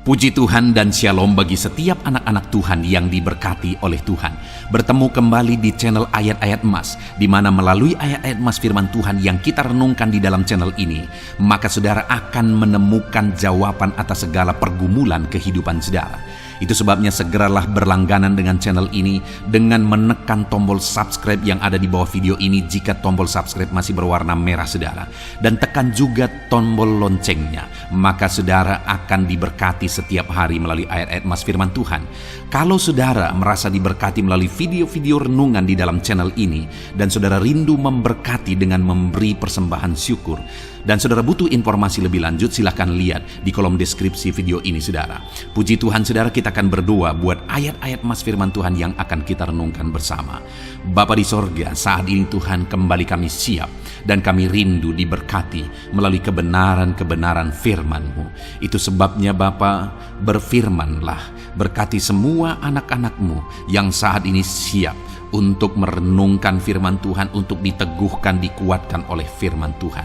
Puji Tuhan dan Shalom bagi setiap anak-anak Tuhan yang diberkati oleh Tuhan. Bertemu kembali di channel Ayat-Ayat Emas, di mana melalui ayat-ayat emas firman Tuhan yang kita renungkan di dalam channel ini, maka saudara akan menemukan jawaban atas segala pergumulan kehidupan saudara. Itu sebabnya segeralah berlangganan dengan channel ini dengan menekan tombol subscribe yang ada di bawah video ini jika tombol subscribe masih berwarna merah saudara. Dan tekan juga tombol loncengnya, maka saudara akan diberkati setiap hari melalui ayat-ayat emas firman Tuhan. Kalau saudara merasa diberkati melalui video-video renungan di dalam channel ini, dan saudara rindu memberkati dengan memberi persembahan syukur, dan saudara butuh informasi lebih lanjut, silahkan lihat di kolom deskripsi video ini saudara. Puji Tuhan saudara, kita akan berdoa buat ayat-ayat emas firman Tuhan yang akan kita renungkan bersama. Bapa di sorga, saat ini Tuhan kembali kami siap dan kami rindu diberkati melalui kebenaran-kebenaran firman-Mu. Itu sebabnya Bapa, berfirmanlah, berkati semua anak-anak-Mu yang saat ini siap untuk merenungkan firman Tuhan, untuk diteguhkan, dikuatkan oleh firman Tuhan.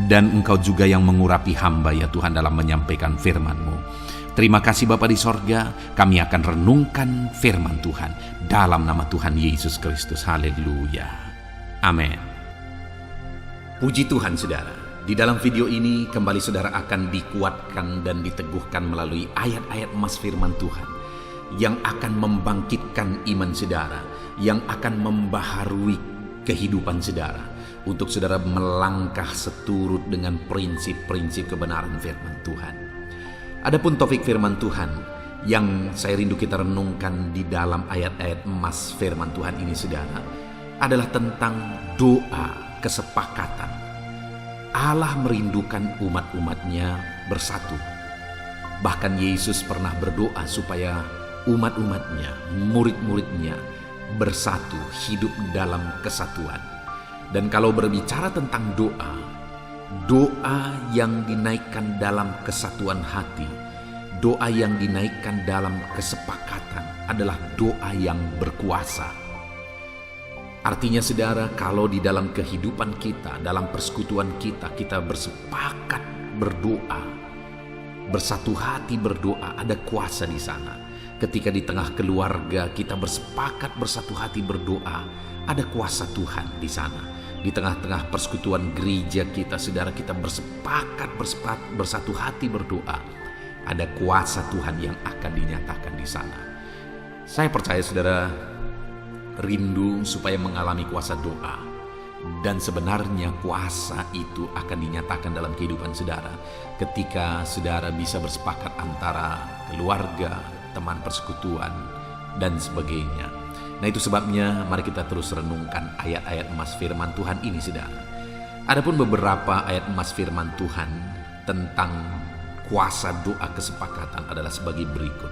Dan Engkau juga yang mengurapi hamba ya Tuhan dalam menyampaikan firman-Mu. Terima kasih Bapa di sorga, kami akan renungkan firman Tuhan dalam nama Tuhan Yesus Kristus. Haleluya. Amin. Puji Tuhan saudara. Di dalam video ini kembali saudara akan dikuatkan dan diteguhkan melalui ayat-ayat emas firman Tuhan yang akan membangkitkan iman saudara, yang akan membaharui kehidupan saudara, untuk saudara melangkah seturut dengan prinsip-prinsip kebenaran firman Tuhan. Adapun topik firman Tuhan yang saya rindu kita renungkan di dalam ayat-ayat emas firman Tuhan ini saudara, adalah tentang doa kesepakatan. Allah merindukan umat-umatnya bersatu. Bahkan Yesus pernah berdoa supaya umat-umatnya, murid-muridnya bersatu, hidup dalam kesatuan. Dan kalau berbicara tentang doa yang dinaikkan dalam kesatuan hati, doa yang dinaikkan dalam kesepakatan adalah doa yang berkuasa. Artinya saudara, kalau di dalam kehidupan kita, dalam persekutuan kita, kita bersepakat berdoa, bersatu hati berdoa, ada kuasa di sana. Ketika di tengah keluarga kita bersepakat bersatu hati berdoa, ada kuasa Tuhan di sana. Di tengah-tengah persekutuan gereja kita, saudara, kita bersepakat bersatu hati berdoa, ada kuasa Tuhan yang akan dinyatakan di sana. Saya percaya saudara rindu supaya mengalami kuasa doa, dan sebenarnya kuasa itu akan dinyatakan dalam kehidupan saudara ketika saudara bisa bersepakat antara keluarga, teman persekutuan, dan sebagainya. Nah itu sebabnya mari kita terus renungkan ayat-ayat emas firman Tuhan ini saudara. Adapun beberapa ayat emas firman Tuhan tentang kuasa doa kesepakatan adalah sebagai berikut.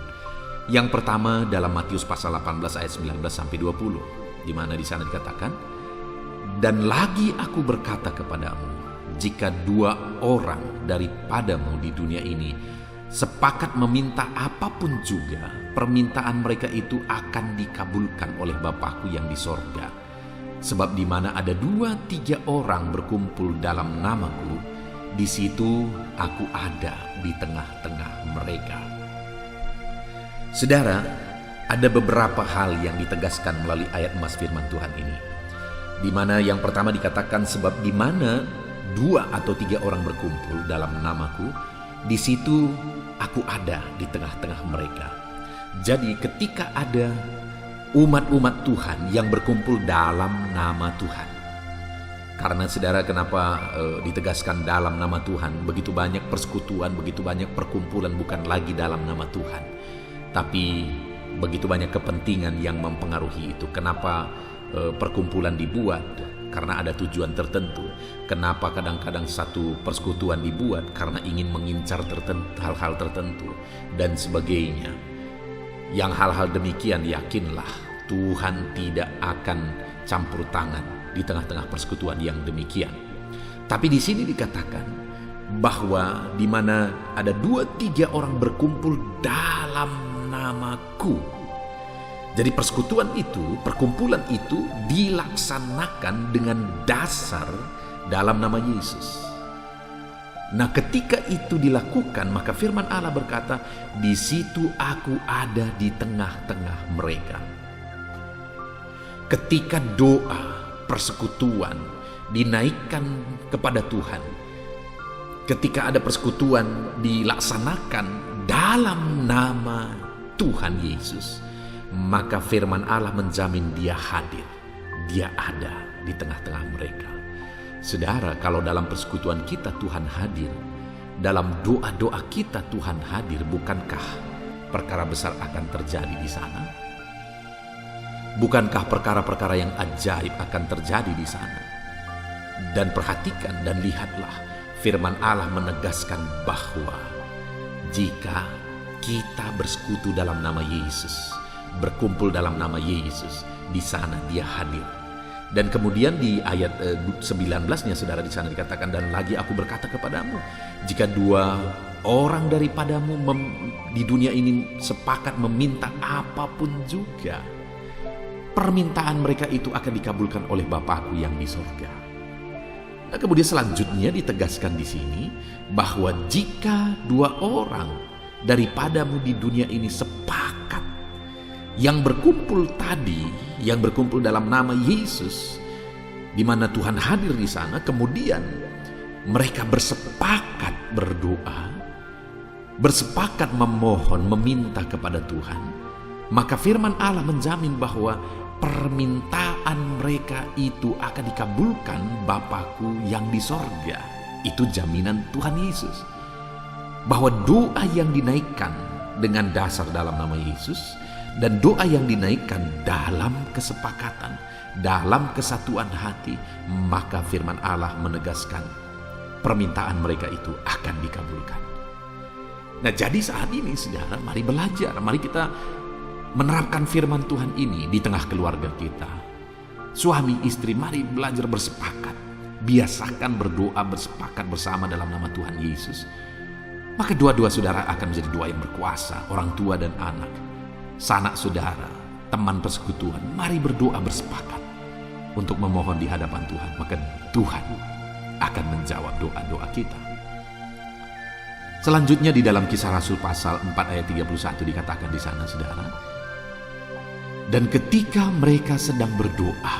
Yang pertama dalam Matius pasal 18 ayat 19 sampai 20, di mana di sana dikatakan, "Dan lagi aku berkata kepadamu, jika 2 orang daripadamu di dunia ini sepakat meminta apapun juga, permintaan mereka itu akan dikabulkan oleh Bapakku yang di sorga. Sebab di mana ada 2-3 orang berkumpul dalam namaku, di situ aku ada di tengah-tengah mereka." Saudara, ada beberapa hal yang ditegaskan melalui ayat emas firman Tuhan ini. Di mana yang pertama dikatakan, sebab di mana 2 atau 3 orang berkumpul dalam namaku, di situ aku ada di tengah-tengah mereka. Jadi ketika ada umat-umat Tuhan yang berkumpul dalam nama Tuhan. Karena saudara, kenapa ditegaskan dalam nama Tuhan? Begitu banyak persekutuan, begitu banyak perkumpulan bukan lagi dalam nama Tuhan, tapi begitu banyak kepentingan yang mempengaruhi itu. Kenapa perkumpulan dibuat? Karena ada tujuan tertentu. Kenapa kadang-kadang satu persekutuan dibuat? Karena ingin mengincar hal-hal tertentu dan sebagainya. Yang hal-hal demikian, yakinlah Tuhan tidak akan campur tangan di tengah-tengah persekutuan yang demikian. Tapi di sini dikatakan bahwa di mana ada 2-3 orang berkumpul dalam namaku. Jadi persekutuan itu, perkumpulan itu dilaksanakan dengan dasar dalam nama Yesus. Nah, ketika itu dilakukan, maka firman Allah berkata, di situ aku ada di tengah-tengah mereka. Ketika doa, persekutuan dinaikkan kepada Tuhan, ketika ada persekutuan dilaksanakan dalam nama Tuhan Yesus, maka firman Allah menjamin dia hadir, dia ada di tengah-tengah mereka. Saudara, kalau dalam persekutuan kita Tuhan hadir, dalam doa-doa kita Tuhan hadir, bukankah perkara besar akan terjadi di sana? Bukankah perkara-perkara yang ajaib akan terjadi di sana? Dan perhatikan dan lihatlah, firman Allah menegaskan bahwa jika kita bersekutu dalam nama Yesus, berkumpul dalam nama Yesus, di sana dia hadir. Dan kemudian di ayat 19-nya saudara, di sana dikatakan, dan lagi aku berkata kepadamu, jika dua orang daripadamu di dunia ini sepakat meminta apapun juga, permintaan mereka itu akan dikabulkan oleh Bapakku yang di surga. Nah, kemudian selanjutnya ditegaskan di sini bahwa jika dua orang daripadamu di dunia ini sepakat, yang berkumpul tadi, yang berkumpul dalam nama Yesus, di mana Tuhan hadir di sana, kemudian mereka bersepakat berdoa, bersepakat memohon, meminta kepada Tuhan, maka firman Allah menjamin bahwa permintaan mereka itu akan dikabulkan Bapakku yang di sorga. Itu jaminan Tuhan Yesus, bahwa doa yang dinaikkan dengan dasar dalam nama Yesus, dan doa yang dinaikkan dalam kesepakatan, dalam kesatuan hati, maka firman Allah menegaskan permintaan mereka itu akan dikabulkan. Nah, jadi saat ini saudara, mari belajar, mari kita menerapkan firman Tuhan ini di tengah keluarga kita. Suami istri, mari belajar bersepakat, biasakan berdoa bersepakat bersama dalam nama Tuhan Yesus. Maka dua-dua saudara akan menjadi doa yang berkuasa, orang tua dan anak, sanak saudara, teman persekutuan. Mari berdoa bersepakat untuk memohon di hadapan Tuhan, maka Tuhan akan menjawab doa-doa kita. Selanjutnya di dalam Kisah Rasul pasal 4 ayat 31 dikatakan di sana saudara, dan ketika mereka sedang berdoa,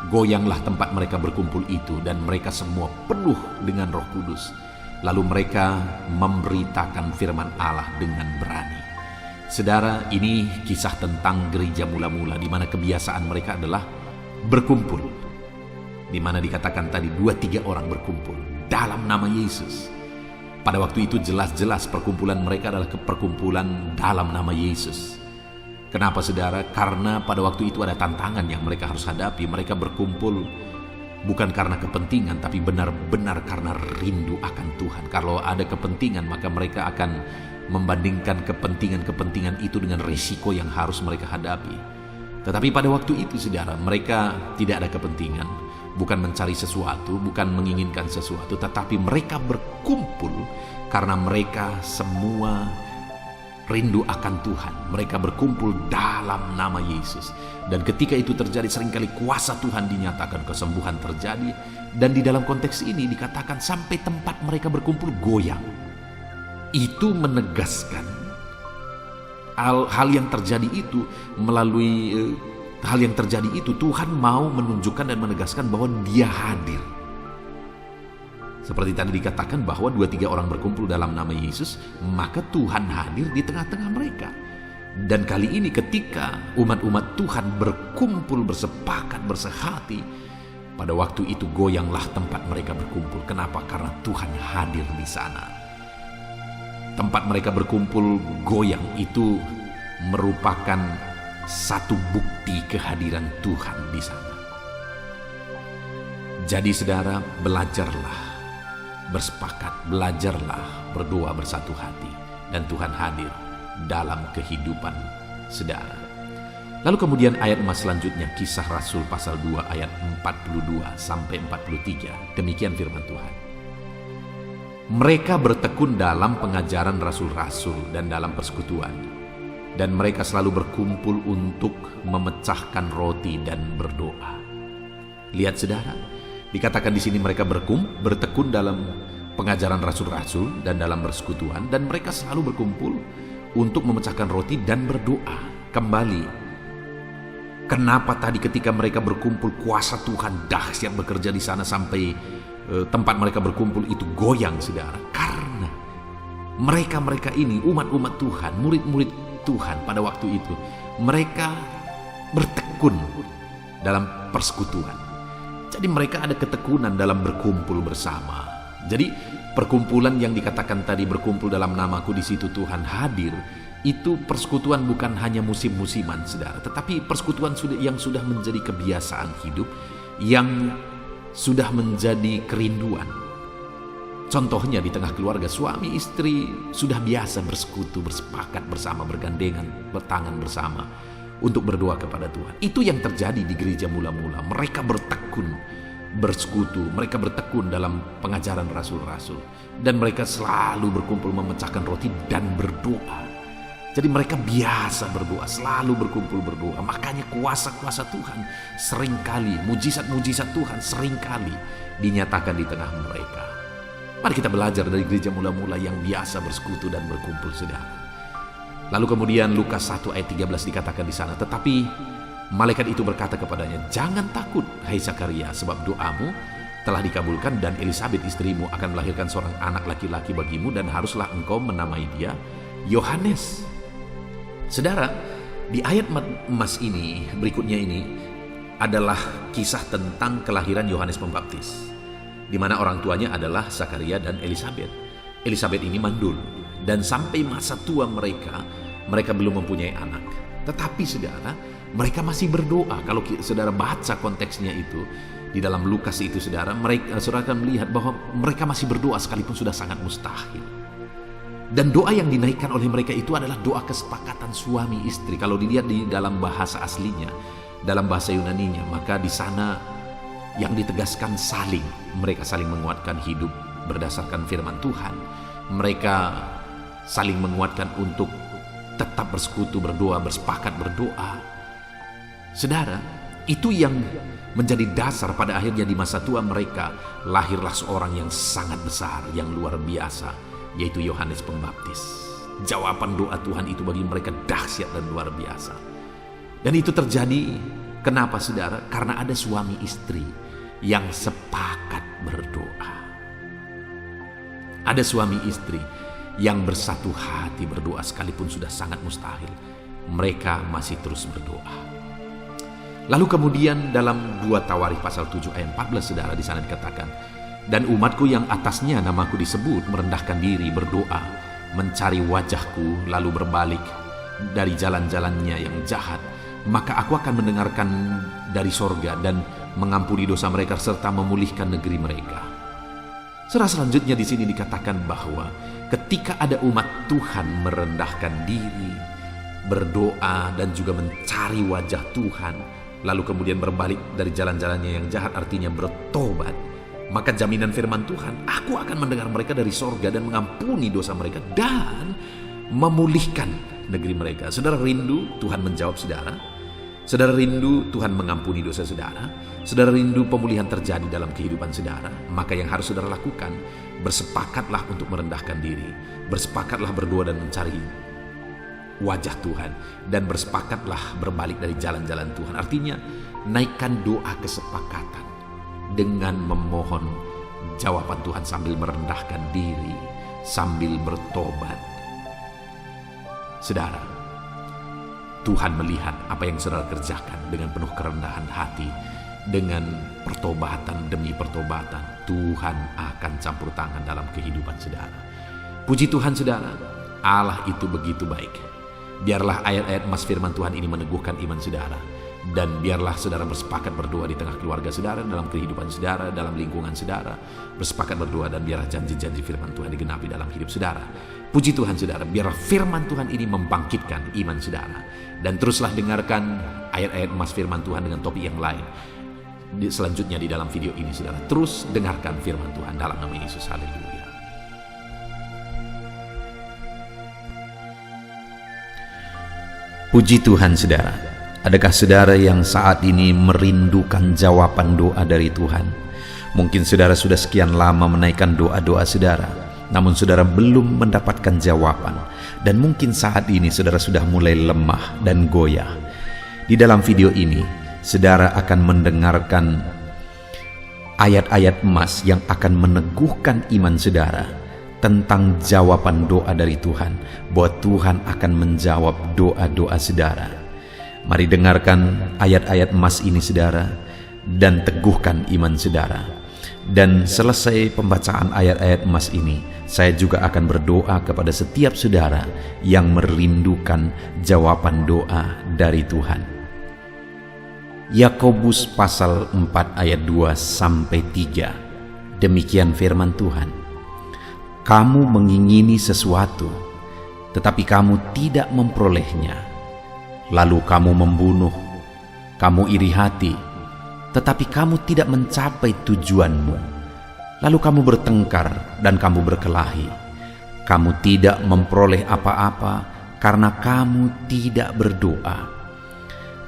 goyanglah tempat mereka berkumpul itu, dan mereka semua penuh dengan Roh Kudus. Lalu mereka memberitakan firman Allah dengan berani. Saudara, ini kisah tentang gereja mula-mula, di mana kebiasaan mereka adalah berkumpul, di mana dikatakan tadi 2-3 orang berkumpul dalam nama Yesus. Pada waktu itu jelas-jelas perkumpulan mereka adalah perkumpulan dalam nama Yesus. Kenapa saudara? Karena pada waktu itu ada tantangan yang mereka harus hadapi. Mereka berkumpul bukan karena kepentingan, tapi benar-benar karena rindu akan Tuhan. Kalau ada kepentingan, maka mereka akan membandingkan kepentingan-kepentingan itu dengan risiko yang harus mereka hadapi. Tetapi pada waktu itu saudara, mereka tidak ada kepentingan, bukan mencari sesuatu, bukan menginginkan sesuatu, tetapi mereka berkumpul karena mereka semua rindu akan Tuhan. Mereka berkumpul dalam nama Yesus. Dan ketika itu terjadi, seringkali kuasa Tuhan dinyatakan, kesembuhan terjadi. Dan di dalam konteks ini dikatakan sampai tempat mereka berkumpul goyang. Itu menegaskan hal yang terjadi itu, melalui hal yang terjadi itu Tuhan mau menunjukkan dan menegaskan bahwa dia hadir. Seperti tadi dikatakan bahwa 2-3 orang berkumpul dalam nama Yesus, maka Tuhan hadir di tengah-tengah mereka. Dan kali ini ketika umat-umat Tuhan berkumpul, bersepakat, bersehati, pada waktu itu goyanglah tempat mereka berkumpul. Kenapa? Karena Tuhan hadir di sana. Tempat mereka berkumpul goyang itu merupakan satu bukti kehadiran Tuhan di sana. Jadi saudara, belajarlah bersepakat, belajarlah berdoa bersatu hati, dan Tuhan hadir dalam kehidupan saudara. Lalu kemudian ayat selanjutnya, Kisah Rasul pasal 2 ayat 42 sampai 43. Demikian firman Tuhan. Mereka bertekun dalam pengajaran rasul-rasul dan dalam persekutuan, dan mereka selalu berkumpul untuk memecahkan roti dan berdoa. Lihat saudara, dikatakan di sini mereka bertekun dalam pengajaran rasul-rasul dan dalam persekutuan, dan mereka selalu berkumpul untuk memecahkan roti dan berdoa. Kembali, kenapa tadi ketika mereka berkumpul kuasa Tuhan dahsyat bekerja di sana sampai tempat mereka berkumpul itu goyang, saudara? Karena mereka ini umat-umat Tuhan, murid-murid Tuhan pada waktu itu, mereka bertekun dalam persekutuan. Jadi mereka ada ketekunan dalam berkumpul bersama. Jadi perkumpulan yang dikatakan tadi berkumpul dalam namaku, di situ Tuhan hadir, itu persekutuan bukan hanya musim-musiman, saudara, tetapi persekutuan yang sudah menjadi kebiasaan hidup, yang sudah menjadi kerinduan. Contohnya di tengah keluarga, suami istri sudah biasa bersekutu, bersepakat bersama, bergandengan, bertangan bersama untuk berdoa kepada Tuhan. Itu yang terjadi di gereja mula-mula. Mereka bertekun bersekutu, mereka bertekun dalam pengajaran rasul-rasul, dan mereka selalu berkumpul memecahkan roti dan berdoa. Jadi mereka biasa berdoa, selalu berkumpul berdoa. Makanya kuasa-kuasa Tuhan seringkali, mujizat-mujizat Tuhan seringkali dinyatakan di tengah mereka. Mari kita belajar dari gereja mula-mula yang biasa bersekutu dan berkumpul, saudara. Lalu kemudian Lukas 1 ayat 13 dikatakan di sana, tetapi malaikat itu berkata kepadanya, "Jangan takut, hai Zakaria, sebab doamu telah dikabulkan, dan Elisabet istrimu akan melahirkan seorang anak laki-laki bagimu, dan haruslah engkau menamai dia Yohanes." Saudara, di ayat emas ini, berikutnya ini adalah kisah tentang kelahiran Yohanes Pembaptis, di mana orang tuanya adalah Zakaria dan Elisabet. Elisabet ini mandul, dan sampai masa tua mereka belum mempunyai anak. Tetapi saudara, mereka masih berdoa. Kalau saudara baca konteksnya itu di dalam Lukas itu, saudara akan melihat bahwa mereka masih berdoa sekalipun sudah sangat mustahil. Dan doa yang dinaikkan oleh mereka itu adalah doa kesepakatan suami istri. Kalau dilihat di dalam bahasa aslinya, dalam bahasa Yunaninya, maka di sana yang ditegaskan saling. Mereka saling menguatkan hidup berdasarkan firman Tuhan. Mereka saling menguatkan untuk tetap bersekutu, berdoa, bersepakat berdoa. Saudara, itu yang menjadi dasar pada akhirnya di masa tua mereka lahirlah seorang yang sangat besar, yang luar biasa, yaitu Yohanes Pembaptis. Jawaban doa Tuhan itu bagi mereka dahsyat dan luar biasa. Dan itu terjadi, kenapa saudara? Karena ada suami istri yang sepakat berdoa. Ada suami istri yang bersatu hati berdoa sekalipun sudah sangat mustahil. Mereka masih terus berdoa. Lalu kemudian dalam 2 Tawarikh pasal 7 ayat 14, saudara, di sana dikatakan, "Dan umatku yang atasnya namaku disebut merendahkan diri, berdoa, mencari wajahku, lalu berbalik dari jalan-jalannya yang jahat, maka aku akan mendengarkan dari sorga dan mengampuni dosa mereka serta memulihkan negeri mereka." Selanjutnya di sini dikatakan bahwa ketika ada umat Tuhan merendahkan diri, berdoa dan juga mencari wajah Tuhan, lalu kemudian berbalik dari jalan-jalannya yang jahat, artinya bertobat, maka jaminan firman Tuhan, aku akan mendengar mereka dari sorga dan mengampuni dosa mereka dan memulihkan negeri mereka. Saudara rindu Tuhan menjawab saudara? Saudara rindu Tuhan mengampuni dosa saudara? Saudara rindu pemulihan terjadi dalam kehidupan saudara? Maka yang harus saudara lakukan, bersepakatlah untuk merendahkan diri, bersepakatlah berdoa dan mencari wajah Tuhan, dan bersepakatlah berbalik dari jalan-jalan Tuhan. Artinya naikkan doa kesepakatan dengan memohon jawaban Tuhan sambil merendahkan diri, sambil bertobat. Saudara, Tuhan melihat apa yang saudara kerjakan dengan penuh kerendahan hati, dengan pertobatan demi pertobatan. Tuhan akan campur tangan dalam kehidupan saudara. Puji Tuhan saudara, Allah itu begitu baik. Biarlah ayat-ayat emas firman Tuhan ini meneguhkan iman saudara, dan biarlah saudara bersepakat berdoa di tengah keluarga saudara, dalam kehidupan saudara, dalam lingkungan saudara, bersepakat berdoa, dan biarlah janji-janji firman Tuhan digenapi dalam hidup saudara. Puji Tuhan saudara, biarlah firman Tuhan ini membangkitkan iman saudara, dan teruslah dengarkan ayat-ayat emas firman Tuhan dengan topik yang lain selanjutnya di dalam video ini saudara. Terus dengarkan firman Tuhan dalam nama Yesus. Haleluya. Puji Tuhan saudara. Adakah saudara yang saat ini merindukan jawaban doa dari Tuhan? Mungkin saudara sudah sekian lama menaikkan doa-doa saudara, namun saudara belum mendapatkan jawaban. Dan mungkin saat ini saudara sudah mulai lemah dan goyah. Di dalam video ini, saudara akan mendengarkan ayat-ayat emas yang akan meneguhkan iman saudara tentang jawaban doa dari Tuhan, bahwa Tuhan akan menjawab doa-doa saudara. Mari dengarkan ayat-ayat emas ini saudara, dan teguhkan iman saudara. Dan selesai pembacaan ayat-ayat emas ini, saya juga akan berdoa kepada setiap saudara yang merindukan jawaban doa dari Tuhan. Yakobus pasal 4 ayat 2-3. Demikian firman Tuhan. Kamu mengingini sesuatu, tetapi kamu tidak memperolehnya. Lalu kamu membunuh, kamu iri hati, tetapi kamu tidak mencapai tujuanmu. Lalu kamu bertengkar dan kamu berkelahi. Kamu tidak memperoleh apa-apa karena kamu tidak berdoa.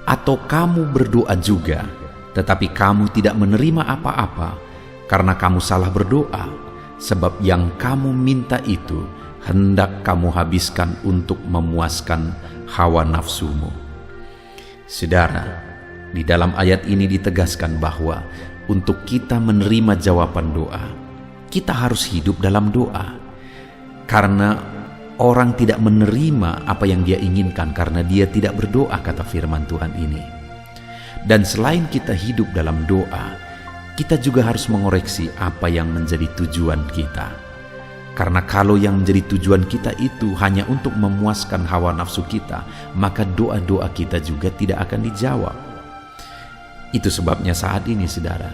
Atau kamu berdoa juga, tetapi kamu tidak menerima apa-apa karena kamu salah berdoa, sebab yang kamu minta itu hendak kamu habiskan untuk memuaskan hawa nafsumu. Saudara, di dalam ayat ini ditegaskan bahwa untuk kita menerima jawaban doa, kita harus hidup dalam doa. Karena orang tidak menerima apa yang dia inginkan karena dia tidak berdoa, kata firman Tuhan ini. Dan selain kita hidup dalam doa, kita juga harus mengoreksi apa yang menjadi tujuan kita. Karena kalau yang menjadi tujuan kita itu hanya untuk memuaskan hawa nafsu kita, maka doa-doa kita juga tidak akan dijawab. Itu sebabnya saat ini saudara,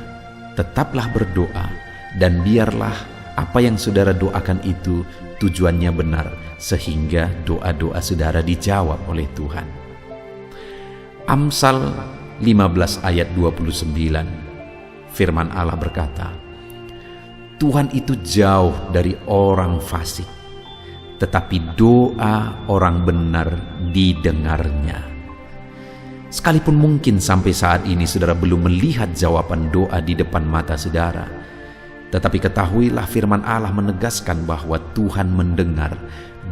tetaplah berdoa dan biarlah apa yang saudara doakan itu tujuannya benar, sehingga doa-doa saudara dijawab oleh Tuhan. Amsal 15 ayat 29, firman Allah berkata, Tuhan itu jauh dari orang fasik, tetapi doa orang benar didengarnya. Sekalipun mungkin sampai saat ini saudara belum melihat jawaban doa di depan mata saudara, tetapi ketahuilah firman Allah menegaskan bahwa Tuhan mendengar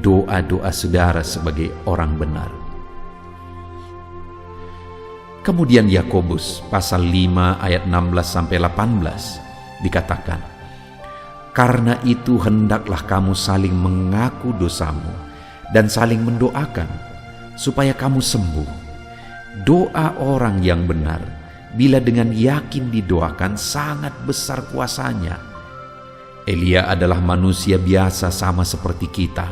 doa-doa saudara sebagai orang benar. Kemudian Yakobus pasal 5 ayat 16-18 dikatakan, karena itu hendaklah kamu saling mengaku dosamu dan saling mendoakan supaya kamu sembuh. Doa orang yang benar, bila dengan yakin didoakan, sangat besar kuasanya. Elia adalah manusia biasa sama seperti kita,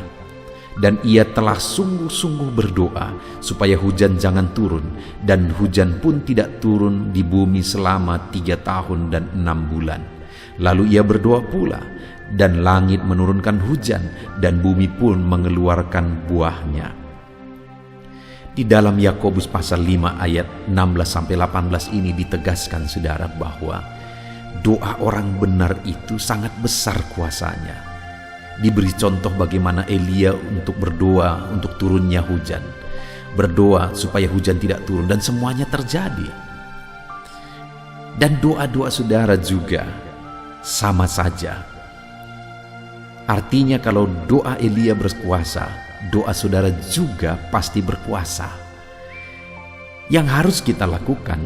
dan ia telah sungguh-sungguh berdoa supaya hujan jangan turun, dan hujan pun tidak turun di bumi selama 3 tahun dan 6 bulan. Lalu ia berdoa pula, dan langit menurunkan hujan, dan bumi pun mengeluarkan buahnya. Di dalam Yakobus pasal 5 ayat 16-18 ini ditegaskan saudara bahwa doa orang benar itu sangat besar kuasanya. Diberi contoh bagaimana Elia untuk berdoa untuk turunnya hujan, berdoa supaya hujan tidak turun, dan semuanya terjadi. Dan doa-doa saudara juga sama saja. Artinya kalau doa Elia berkuasa, doa saudara juga pasti berkuasa. Yang harus kita lakukan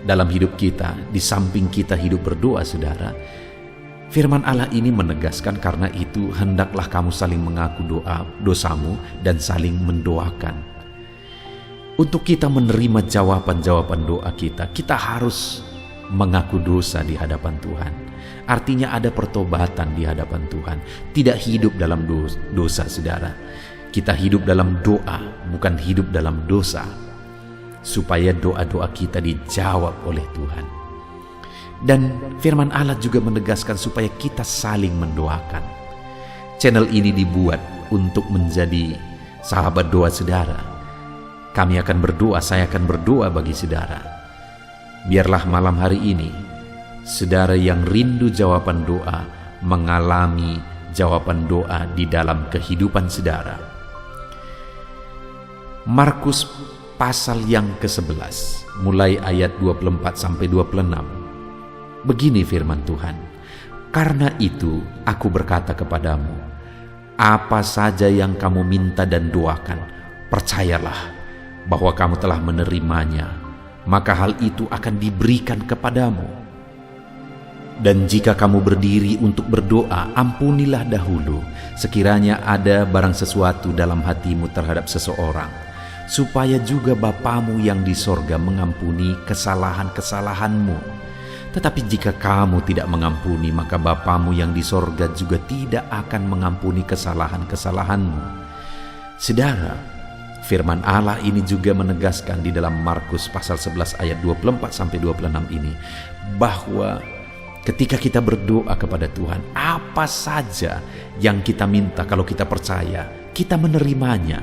dalam hidup kita, di samping kita hidup berdoa saudara, firman Allah ini menegaskan, karena itu hendaklah kamu saling mengaku dosamu dan saling mendoakan. Untuk kita menerima jawaban-jawaban doa kita, kita harus mengaku dosa di hadapan Tuhan. Artinya ada pertobatan di hadapan Tuhan, tidak hidup dalam dosa saudara. Kita hidup dalam doa, bukan hidup dalam dosa, supaya doa-doa kita dijawab oleh Tuhan. Dan firman Allah juga menegaskan supaya kita saling mendoakan. Channel ini dibuat untuk menjadi sahabat doa saudara. Kami akan berdoa, saya akan berdoa bagi saudara. Biarlah malam hari ini, saudara yang rindu jawaban doa, mengalami jawaban doa di dalam kehidupan saudara. Markus pasal yang ke-11, mulai ayat 24-26. Begini firman Tuhan. Karena itu aku berkata kepadamu, apa saja yang kamu minta dan doakan, percayalah bahwa kamu telah menerimanya, maka hal itu akan diberikan kepadamu. Dan jika kamu berdiri untuk berdoa, ampunilah dahulu sekiranya ada barang sesuatu dalam hatimu terhadap seseorang, supaya juga Bapamu yang di sorga mengampuni kesalahan-kesalahanmu. Tetapi jika kamu tidak mengampuni, maka Bapamu yang di sorga juga tidak akan mengampuni kesalahan-kesalahanmu. Saudara, firman Allah ini juga menegaskan di dalam Markus pasal 11 ayat 24-26 ini, bahwa ketika kita berdoa kepada Tuhan, apa saja yang kita minta, kalau kita percaya, kita menerimanya.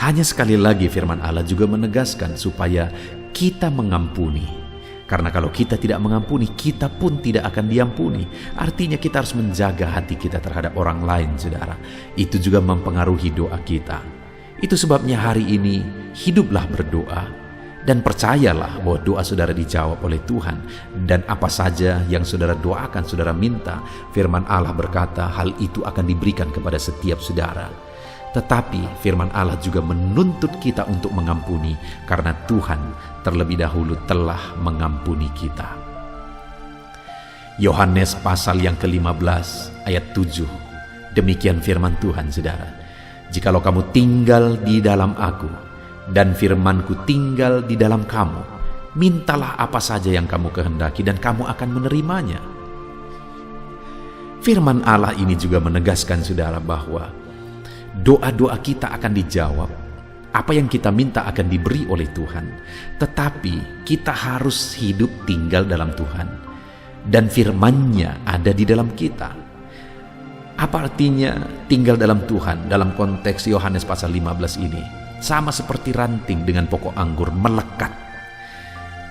Hanya sekali lagi firman Allah juga menegaskan supaya kita mengampuni. Karena kalau kita tidak mengampuni, kita pun tidak akan diampuni. Artinya kita harus menjaga hati kita terhadap orang lain, saudara. Itu juga mempengaruhi doa kita. Itu sebabnya hari ini hiduplah berdoa dan percayalah bahwa doa saudara dijawab oleh Tuhan. Dan apa saja yang saudara doakan, saudara minta, firman Allah berkata hal itu akan diberikan kepada setiap saudara. Tetapi firman Allah juga menuntut kita untuk mengampuni, karena Tuhan terlebih dahulu telah mengampuni kita. Yohanes pasal yang ke-15 ayat 7. Demikian firman Tuhan, saudara. Jikalau kamu tinggal di dalam aku dan firmanku tinggal di dalam kamu, mintalah apa saja yang kamu kehendaki dan kamu akan menerimanya. Firman Allah ini juga menegaskan, saudara, bahwa doa-doa kita akan dijawab. Apa yang kita minta akan diberi oleh Tuhan. Tetapi kita harus hidup tinggal dalam Tuhan. Dan firman-Nya ada di dalam kita. Apa artinya tinggal dalam Tuhan? Dalam konteks Yohanes pasal 15 ini, sama seperti ranting dengan pokok anggur melekat.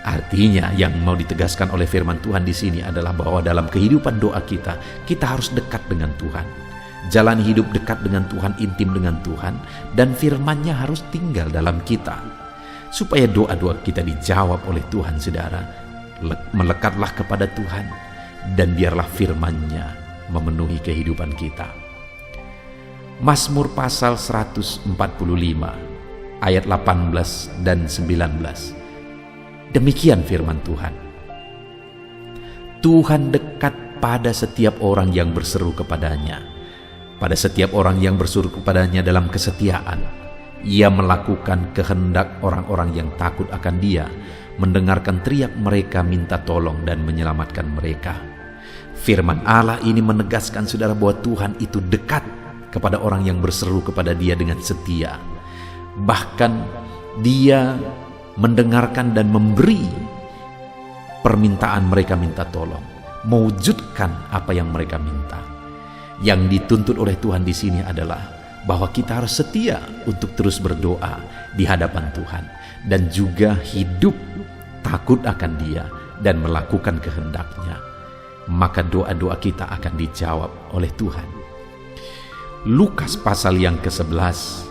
Artinya yang mau ditegaskan oleh firman Tuhan di sini adalah bahwa dalam kehidupan doa kita harus dekat dengan Tuhan. Jalan hidup dekat dengan Tuhan, intim dengan Tuhan, dan firman-Nya harus tinggal dalam kita. Supaya doa-doa kita dijawab oleh Tuhan, saudara, melekatlah kepada Tuhan, dan biarlah firman-Nya memenuhi kehidupan kita. Mazmur pasal 145, ayat 18 dan 19. Demikian firman Tuhan. Tuhan dekat pada setiap orang yang berseru kepadanya. Pada setiap orang yang berseru kepadanya dalam kesetiaan, Ia melakukan kehendak orang-orang yang takut akan Dia, mendengarkan teriak mereka minta tolong dan menyelamatkan mereka. Firman Allah ini menegaskan, saudara, bahwa Tuhan itu dekat kepada orang yang berseru kepada Dia dengan setia. Bahkan Dia mendengarkan dan memberi permintaan mereka minta tolong, mewujudkan apa yang mereka minta. Yang dituntut oleh Tuhan di sini adalah bahwa kita harus setia untuk terus berdoa di hadapan Tuhan dan juga hidup takut akan Dia dan melakukan kehendak-Nya. Maka doa-doa kita akan dijawab oleh Tuhan. Lukas pasal yang ke-11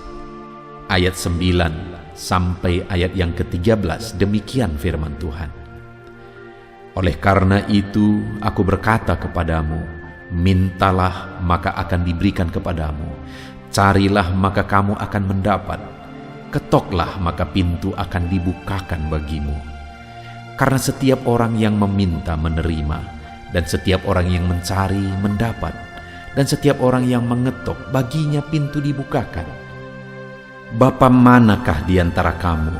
ayat 9 sampai ayat yang ke-13, demikian firman Tuhan. Oleh karena itu aku berkata kepadamu, mintalah maka akan diberikan kepadamu, carilah maka kamu akan mendapat, ketoklah maka pintu akan dibukakan bagimu. Karena setiap orang yang meminta menerima, dan setiap orang yang mencari mendapat, dan setiap orang yang mengetok baginya pintu dibukakan. Bapa manakah di antara kamu,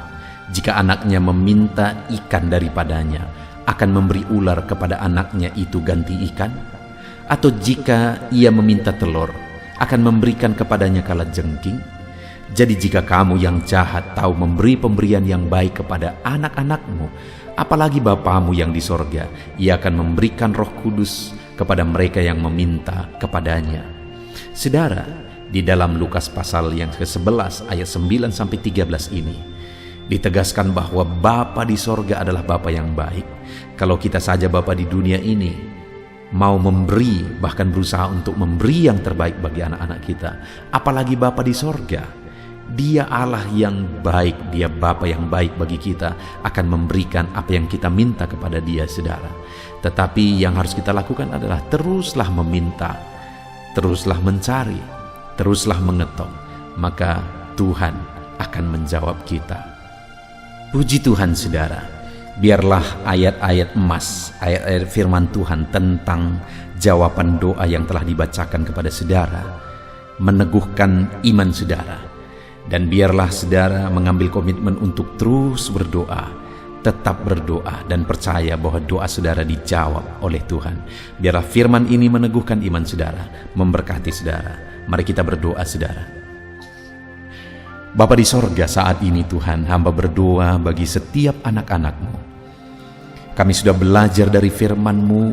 jika anaknya meminta ikan daripadanya, akan memberi ular kepada anaknya itu ganti ikan? Atau jika ia meminta telur, akan memberikan kepadanya kalajengking? Jadi jika kamu yang jahat tahu memberi pemberian yang baik kepada anak-anakmu, apalagi Bapamu yang di sorga, Ia akan memberikan Roh Kudus kepada mereka yang meminta kepadanya. Saudara, di dalam Lukas pasal yang ke-11 ayat 9 sampai 13 ini ditegaskan bahwa Bapa di sorga adalah Bapa yang baik. Kalau kita saja Bapa di dunia ini mau memberi, bahkan berusaha untuk memberi yang terbaik bagi anak-anak kita, apalagi Bapa di sorga. Dia Allah yang baik, Dia Bapa yang baik bagi kita, akan memberikan apa yang kita minta kepada Dia, saudara. Tetapi yang harus kita lakukan adalah teruslah meminta, teruslah mencari, teruslah mengetok, maka Tuhan akan menjawab kita. Puji Tuhan, saudara. Biarlah ayat-ayat emas, ayat-ayat firman Tuhan tentang jawaban doa yang telah dibacakan kepada saudara meneguhkan iman saudara. Dan biarlah saudara mengambil komitmen untuk terus berdoa, tetap berdoa, dan percaya bahwa doa saudara dijawab oleh Tuhan. Biarlah firman ini meneguhkan iman saudara, memberkati saudara. Mari kita berdoa, saudara. Bapa di sorga, saat ini Tuhan, hamba berdoa bagi setiap anak-anak-Mu. Kami sudah belajar dari firman-Mu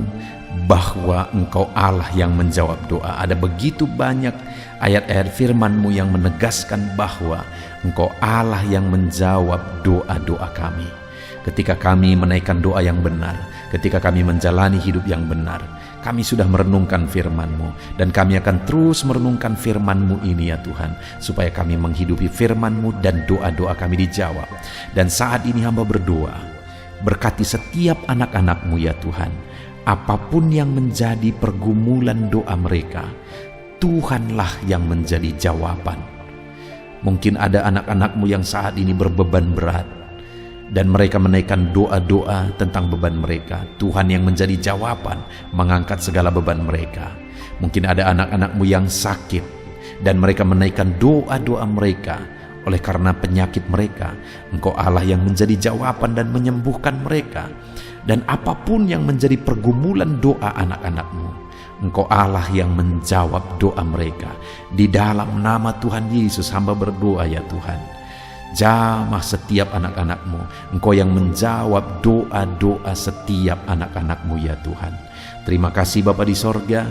bahwa Engkau Allah yang menjawab doa. Ada begitu banyak ayat-ayat firman-Mu yang menegaskan bahwa Engkau Allah yang menjawab doa-doa kami. Ketika kami menaikkan doa yang benar, ketika kami menjalani hidup yang benar, kami sudah merenungkan firman-Mu, dan kami akan terus merenungkan firman-Mu ini ya Tuhan, supaya kami menghidupi firman-Mu dan doa-doa kami dijawab. Dan saat ini hamba berdoa, berkati setiap anak-anak-Mu ya Tuhan. Apapun yang menjadi pergumulan doa mereka, Tuhanlah yang menjadi jawaban. Mungkin ada anak-anak-Mu yang saat ini berbeban berat, dan mereka menaikkan doa-doa tentang beban mereka. Tuhan yang menjadi jawaban, mengangkat segala beban mereka. Mungkin ada anak-anak-Mu yang sakit, dan mereka menaikkan doa-doa mereka. Oleh karena penyakit mereka, Engkau Allah yang menjadi jawaban dan menyembuhkan mereka. Dan apapun yang menjadi pergumulan doa anak-anak-Mu, Engkau Allah yang menjawab doa mereka. Di dalam nama Tuhan Yesus hamba berdoa ya Tuhan, jamah setiap anak-anak-Mu. Engkau yang menjawab doa-doa setiap anak-anak-Mu ya Tuhan. Terima kasih Bapa di sorga.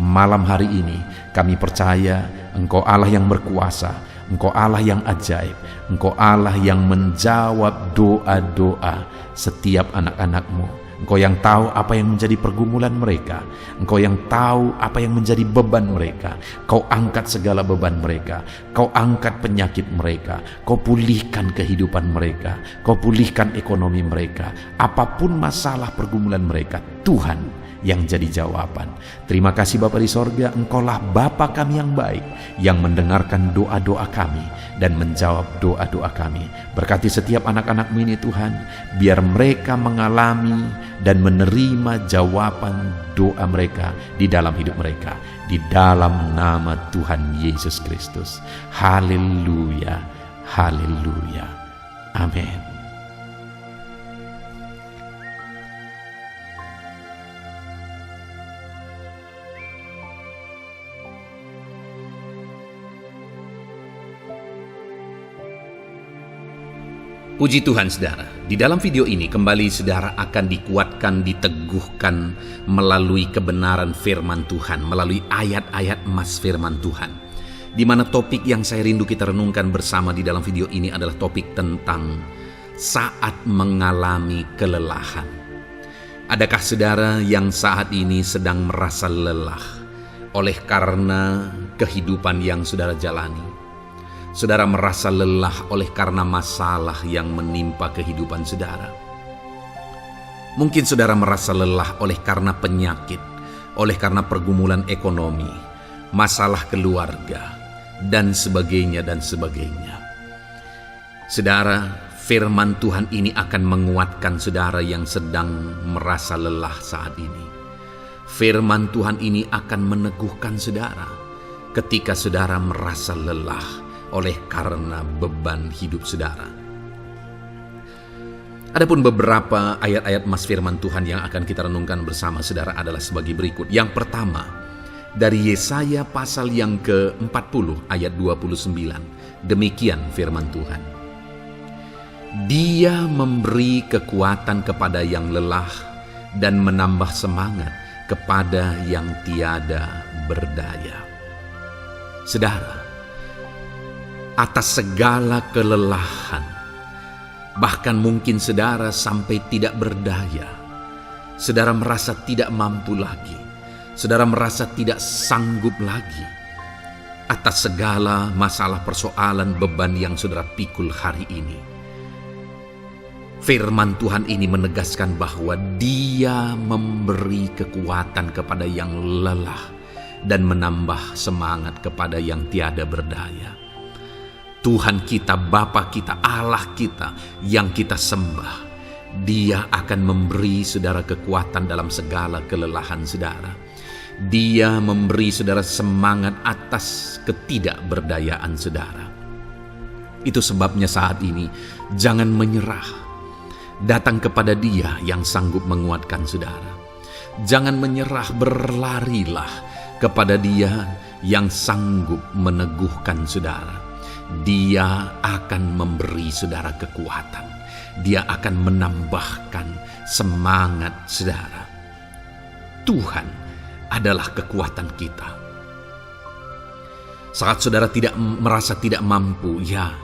Malam hari ini kami percaya Engkau Allah yang berkuasa, Engkau Allah yang ajaib, Engkau Allah yang menjawab doa-doa setiap anak-anak-Mu. Engkau yang tahu apa yang menjadi pergumulan mereka, Engkau yang tahu apa yang menjadi beban mereka. Kau angkat segala beban mereka, Kau angkat penyakit mereka, Kau pulihkan kehidupan mereka, Kau pulihkan ekonomi mereka. Apapun masalah pergumulan mereka, Tuhan yang jadi jawaban. Terima kasih Bapa di sorga, Engkaulah Bapa kami yang baik, yang mendengarkan doa-doa kami dan menjawab doa-doa kami. Berkati setiap anak-anak-Mu ini Tuhan, biar mereka mengalami dan menerima jawaban doa mereka di dalam hidup mereka. Di dalam nama Tuhan Yesus Kristus. Haleluya, haleluya, amin. Puji Tuhan saudara, di dalam video ini kembali saudara akan dikuatkan, diteguhkan melalui kebenaran firman Tuhan, melalui ayat-ayat emas firman Tuhan. Di mana topik yang saya rindu kita renungkan bersama di dalam video ini adalah topik tentang saat mengalami kelelahan. Adakah saudara yang saat ini sedang merasa lelah oleh karena kehidupan yang saudara jalani? Saudara merasa lelah oleh karena masalah yang menimpa kehidupan saudara. Mungkin saudara merasa lelah oleh karena penyakit, oleh karena pergumulan ekonomi, masalah keluarga, dan sebagainya dan sebagainya. Saudara, firman Tuhan ini akan menguatkan saudara yang sedang merasa lelah saat ini. Firman Tuhan ini akan meneguhkan saudara ketika saudara merasa lelah oleh karena beban hidup saudara. Adapun beberapa ayat-ayat emas firman Tuhan yang akan kita renungkan bersama saudara adalah sebagai berikut. Yang pertama, dari Yesaya pasal yang ke-40 ayat 29. Demikian firman Tuhan. Dia memberi kekuatan kepada yang lelah dan menambah semangat kepada yang tiada berdaya. Saudara, atas segala kelelahan, bahkan mungkin saudara sampai tidak berdaya, saudara merasa tidak mampu lagi, saudara merasa tidak sanggup lagi, atas segala masalah, persoalan, beban yang saudara pikul hari ini. Firman Tuhan ini menegaskan bahwa Dia memberi kekuatan kepada yang lelah dan menambah semangat kepada yang tiada berdaya. Tuhan kita, Bapa kita, Allah kita yang kita sembah, Dia akan memberi saudara kekuatan dalam segala kelelahan saudara. Dia memberi saudara semangat atas ketidakberdayaan saudara. Itu sebabnya saat ini jangan menyerah. Datang kepada Dia yang sanggup menguatkan saudara. Jangan menyerah, berlarilah kepada Dia yang sanggup meneguhkan saudara. Dia akan memberi saudara kekuatan. Dia akan menambahkan semangat saudara. Tuhan adalah kekuatan kita. Saat saudara merasa tidak mampu, ya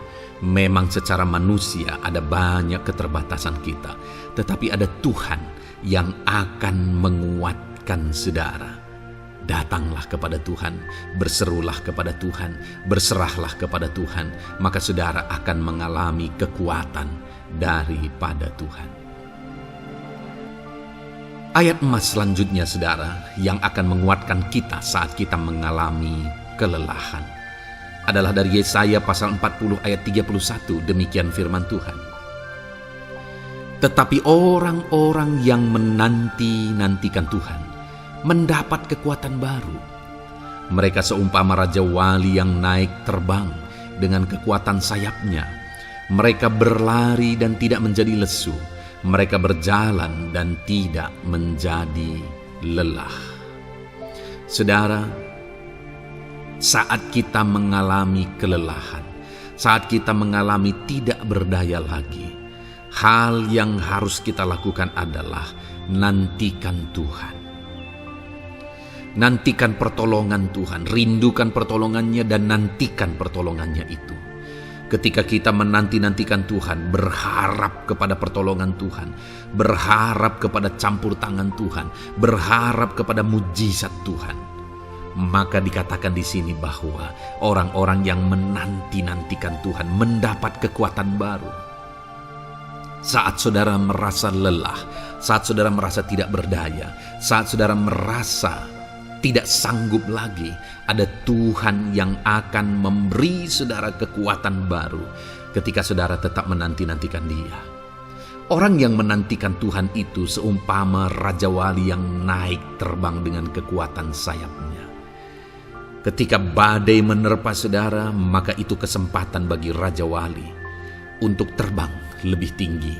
memang secara manusia ada banyak keterbatasan kita. Tetapi ada Tuhan yang akan menguatkan saudara. Datanglah kepada Tuhan, berserulah kepada Tuhan, berserahlah kepada Tuhan, maka saudara akan mengalami kekuatan daripada Tuhan. Ayat emas selanjutnya saudara yang akan menguatkan kita saat kita mengalami kelelahan adalah dari Yesaya pasal 40 ayat 31. Demikian firman Tuhan. Tetapi orang-orang yang menanti-nantikan Tuhan mendapat kekuatan baru. Mereka seumpama Raja Wali yang naik terbang dengan kekuatan sayapnya. Mereka berlari dan tidak menjadi lesu. Mereka berjalan dan tidak menjadi lelah. Saudara, saat kita mengalami kelelahan, saat kita mengalami tidak berdaya lagi, hal yang harus kita lakukan adalah nantikan Tuhan. Nantikan pertolongan Tuhan, rindukan pertolongannya dan nantikan pertolongannya itu. Ketika kita menanti-nantikan Tuhan, berharap kepada pertolongan Tuhan, berharap kepada campur tangan Tuhan, berharap kepada mujizat Tuhan, maka dikatakan di sini bahwa orang-orang yang menanti-nantikan Tuhan mendapat kekuatan baru. Saat saudara merasa lelah, saat saudara merasa tidak berdaya, saat saudara merasa tidak sanggup lagi, ada Tuhan yang akan memberi saudara kekuatan baru ketika saudara tetap menanti-nantikan Dia. Orang yang menantikan Tuhan itu seumpama Raja Wali yang naik terbang dengan kekuatan sayapnya. Ketika badai menerpa saudara, maka itu kesempatan bagi Raja Wali untuk terbang lebih tinggi,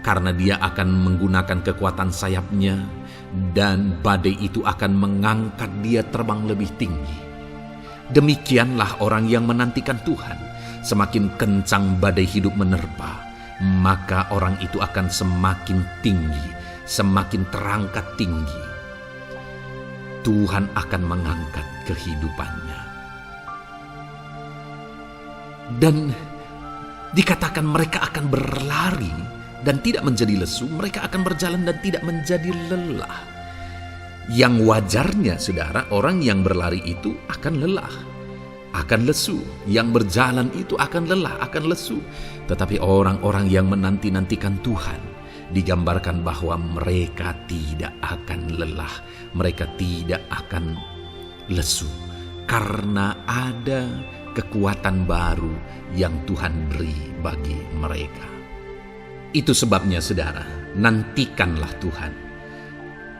karena dia akan menggunakan kekuatan sayapnya dan badai itu akan mengangkat dia terbang lebih tinggi. Demikianlah orang yang menantikan Tuhan. Semakin kencang badai hidup menerpa, maka orang itu akan semakin tinggi, semakin terangkat tinggi. Tuhan akan mengangkat kehidupannya. Dan dikatakan mereka akan berlari dan tidak menjadi lesu, mereka akan berjalan dan tidak menjadi lelah. Yang wajarnya saudara, orang yang berlari itu akan lelah, akan lesu. Yang berjalan itu akan lelah, akan lesu. Tetapi orang-orang yang menanti-nantikan Tuhan, digambarkan bahwa mereka tidak akan lelah, mereka tidak akan lesu, karena ada kekuatan baru yang Tuhan beri bagi mereka. Itu sebabnya saudara, nantikanlah Tuhan.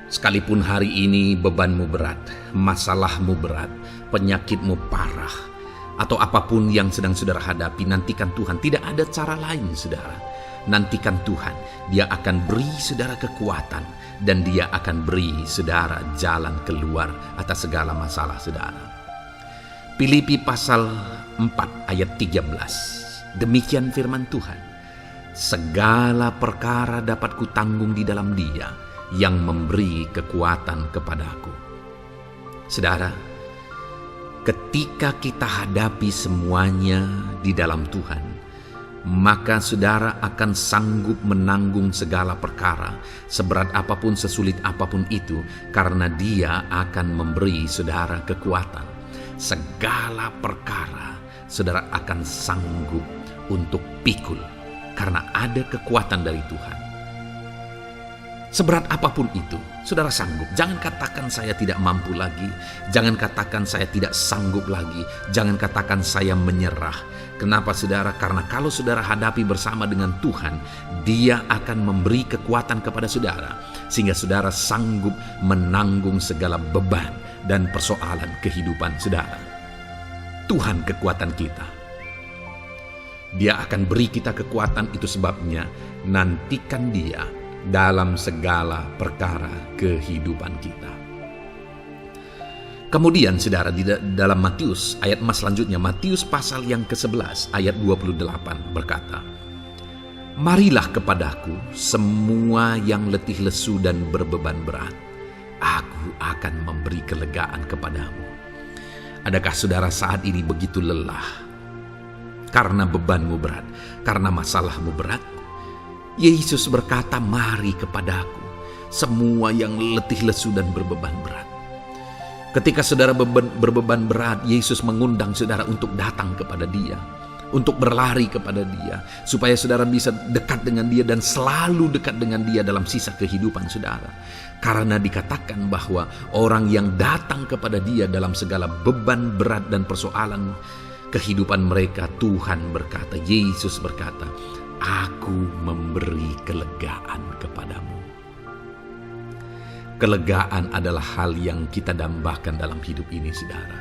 Sekalipun hari ini bebanmu berat, masalahmu berat, penyakitmu parah, atau apapun yang sedang saudara hadapi, nantikan Tuhan. Tidak ada cara lain saudara. Nantikan Tuhan, Dia akan beri saudara kekuatan, dan Dia akan beri saudara jalan keluar atas segala masalah saudara. Filipi pasal 4 ayat 13. Demikian firman Tuhan. Segala perkara dapat kutanggung di dalam Dia yang memberi kekuatan kepadaku. Saudara, ketika kita hadapi semuanya di dalam Tuhan, maka saudara akan sanggup menanggung segala perkara, seberat apapun, sesulit apapun itu, karena Dia akan memberi saudara kekuatan. segala perkara saudara akan sanggup untuk pikul karena ada kekuatan dari Tuhan. Seberat apapun itu, saudara sanggup. Jangan katakan saya tidak mampu lagi. Jangan katakan saya tidak sanggup lagi. Jangan katakan saya menyerah. Kenapa saudara? Karena kalau saudara hadapi bersama dengan Tuhan, Dia akan memberi kekuatan kepada saudara, sehingga saudara sanggup menanggung segala beban dan persoalan kehidupan saudara. Tuhan kekuatan kita. Dia akan beri kita kekuatan, itu sebabnya nantikan Dia dalam segala perkara kehidupan kita. Kemudian saudara, di dalam Matius ayat selanjutnya, Matius pasal yang ke-11 ayat 28 berkata, "Marilah kepadaku semua yang letih lesu dan berbeban berat, aku akan memberi kelegaan kepadamu." Adakah saudara saat ini begitu lelah karena bebanmu berat, karena masalahmu berat? Yesus berkata, "Mari kepadaku semua yang letih lesu dan berbeban berat." Ketika saudara berbeban berat, Yesus mengundang saudara untuk datang kepada Dia, untuk berlari kepada Dia, supaya saudara bisa dekat dengan Dia dan selalu dekat dengan Dia dalam sisa kehidupan saudara. Karena dikatakan bahwa orang yang datang kepada Dia dalam segala beban berat dan persoalan kehidupan mereka, Tuhan berkata, Yesus berkata, "Aku memberi kelegaan kepadamu." Kelegaan adalah hal yang kita dambakan dalam hidup ini, saudara.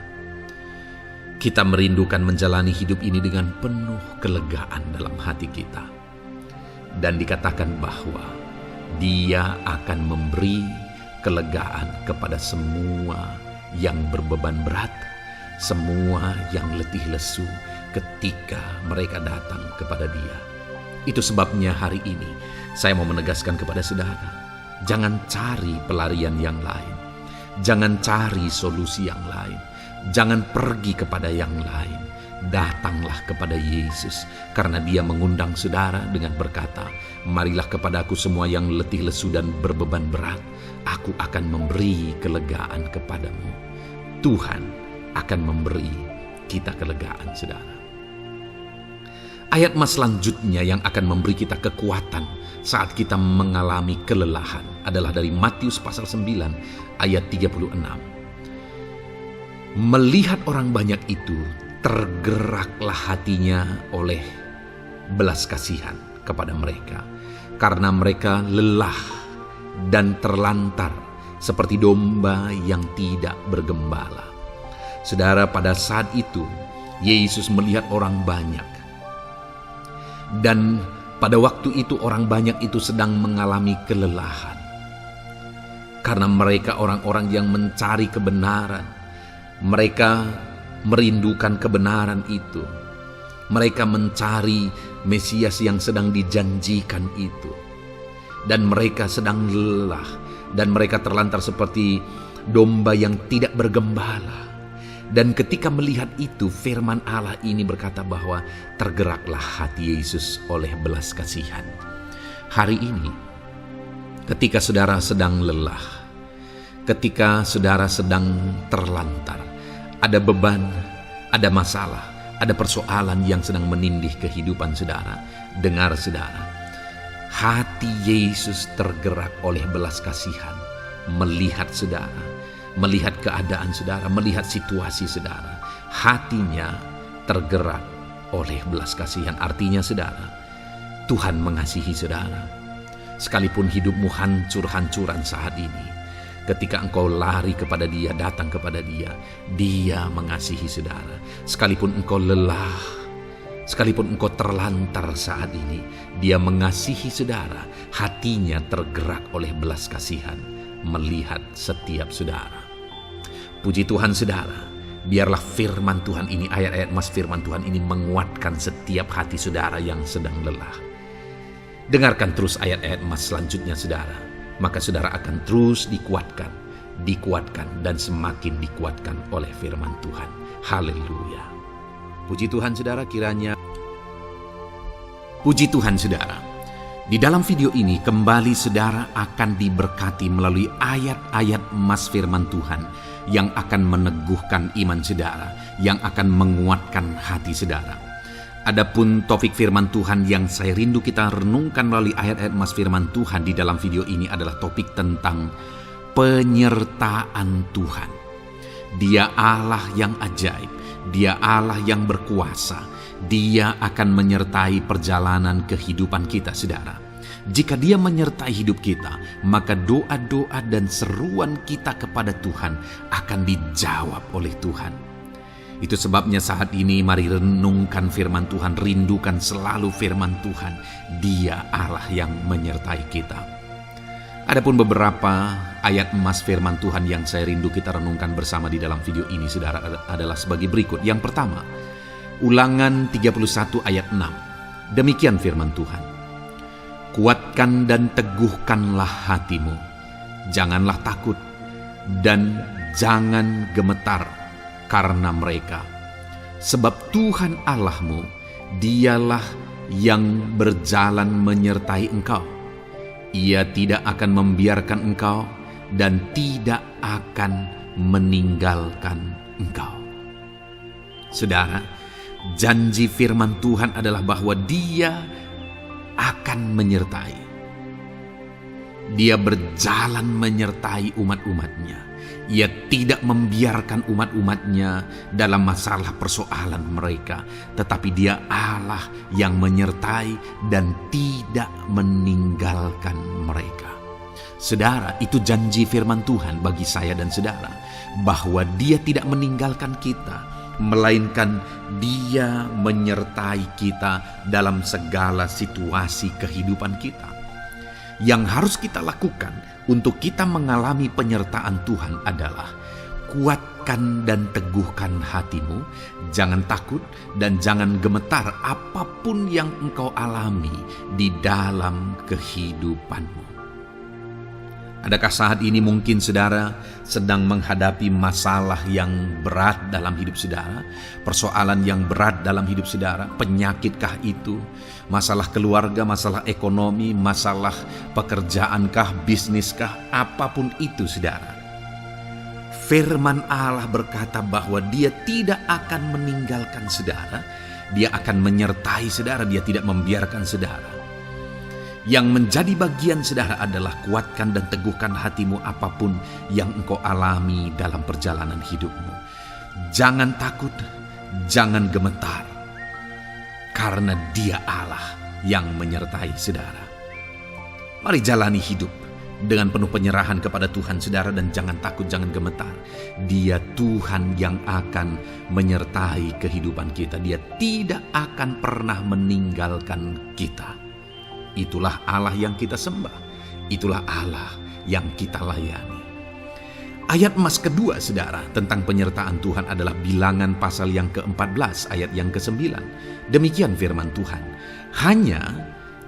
Kita merindukan menjalani hidup ini dengan penuh kelegaan dalam hati kita. Dan dikatakan bahwa Dia akan memberi kelegaan kepada semua yang berbeban berat, semua yang letih lesu ketika mereka datang kepada Dia. Itu sebabnya hari ini saya mau menegaskan kepada saudara, jangan cari pelarian yang lain. Jangan cari solusi yang lain. Jangan pergi kepada yang lain. Datanglah kepada Yesus, karena Dia mengundang saudara dengan berkata, "Marilah kepadaku semua yang letih lesu dan berbeban berat, aku akan memberi kelegaan kepadamu." Tuhan akan memberi kita kelegaan, saudara. Ayat selanjutnya yang akan memberi kita kekuatan saat kita mengalami kelelahan adalah dari Matius pasal 9 ayat 36. Melihat orang banyak itu, tergeraklah hatinya oleh belas kasihan kepada mereka, karena mereka lelah dan terlantar seperti domba yang tidak bergembala. Saudara, pada saat itu Yesus melihat orang banyak. Dan pada waktu itu orang banyak itu sedang mengalami kelelahan. Karena mereka orang-orang yang mencari kebenaran. Mereka merindukan kebenaran itu. Mereka mencari Mesias yang sedang dijanjikan itu. Dan mereka sedang lelah. Dan mereka terlantar seperti domba yang tidak bergembala. Dan ketika melihat itu, firman Allah ini berkata bahwa tergeraklah hati Yesus oleh belas kasihan. Hari ini, ketika saudara sedang lelah, ketika saudara sedang terlantar, ada beban, ada masalah, ada persoalan yang sedang menindih kehidupan saudara, dengar saudara, hati Yesus tergerak oleh belas kasihan, melihat saudara, melihat keadaan saudara, melihat situasi saudara. Hatinya tergerak oleh belas kasihan. Artinya saudara, Tuhan mengasihi saudara. Sekalipun hidupmu hancur-hancuran saat ini, ketika engkau lari kepada Dia, datang kepada Dia, Dia mengasihi saudara. Sekalipun engkau lelah, sekalipun engkau terlantar saat ini, Dia mengasihi saudara. Hatinya tergerak oleh belas kasihan melihat setiap saudara. Puji Tuhan saudara, biarlah firman Tuhan ini, ayat-ayat firman Tuhan ini menguatkan setiap hati saudara yang sedang lelah. Dengarkan terus ayat-ayat selanjutnya saudara, maka saudara akan terus dikuatkan, dan semakin dikuatkan oleh firman Tuhan. Haleluya. Puji Tuhan saudara, kiranya puji Tuhan saudara. Di dalam video ini kembali saudara akan diberkati melalui ayat-ayat emas firman Tuhan yang akan meneguhkan iman saudara, yang akan menguatkan hati saudara. Adapun topik firman Tuhan yang saya rindu kita renungkan melalui ayat-ayat emas firman Tuhan di dalam video ini adalah topik tentang penyertaan Tuhan. Dia Allah yang ajaib, Dia Allah yang berkuasa. Dia akan menyertai perjalanan kehidupan kita, saudara. Jika Dia menyertai hidup kita, maka doa-doa dan seruan kita kepada Tuhan akan dijawab oleh Tuhan. Itu sebabnya saat ini mari renungkan firman Tuhan, rindukan selalu firman Tuhan. Dia Allah yang menyertai kita. Adapun beberapa ayat emas firman Tuhan yang saya rindu kita renungkan bersama di dalam video ini, saudara, adalah sebagai berikut. Yang pertama, Ulangan 31 ayat 6. Demikian firman Tuhan. Kuatkan dan teguhkanlah hatimu. Janganlah takut dan jangan gemetar karena mereka. Sebab Tuhan Allahmu, Dialah yang berjalan menyertai engkau. Ia tidak akan membiarkan engkau dan tidak akan meninggalkan engkau. Saudara, janji firman Tuhan adalah bahwa Dia akan menyertai. Dia berjalan menyertai umat-umatnya. Ia tidak membiarkan umat-umatnya dalam masalah persoalan mereka. Tetapi Dia Allah yang menyertai dan tidak meninggalkan mereka. Saudara, itu janji firman Tuhan bagi saya dan saudara. Bahwa Dia tidak meninggalkan kita, melainkan Dia menyertai kita dalam segala situasi kehidupan kita. Yang harus kita lakukan untuk kita mengalami penyertaan Tuhan adalah kuatkan dan teguhkan hatimu, jangan takut dan jangan gemetar apapun yang engkau alami di dalam kehidupanmu. Adakah saat ini mungkin saudara sedang menghadapi masalah yang berat dalam hidup saudara? Persoalan yang berat dalam hidup saudara? Penyakitkah itu? Masalah keluarga, masalah ekonomi, masalah pekerjaankah, bisniskah? Apapun itu saudara. Firman Allah berkata bahwa Dia tidak akan meninggalkan saudara. Dia akan menyertai saudara, Dia tidak membiarkan saudara. Yang menjadi bagian saudara adalah kuatkan dan teguhkan hatimu apapun yang engkau alami dalam perjalanan hidupmu. Jangan takut, jangan gemetar, karena Dia Allah yang menyertai saudara. Mari jalani hidup dengan penuh penyerahan kepada Tuhan saudara, dan jangan takut, jangan gemetar. Dia Tuhan yang akan menyertai kehidupan kita. Dia tidak akan pernah meninggalkan kita. Itulah Allah yang kita sembah. Itulah Allah yang kita layani. Ayat emas kedua saudara tentang penyertaan Tuhan adalah Bilangan pasal yang ke-14 ayat yang ke-9. Demikian firman Tuhan. Hanya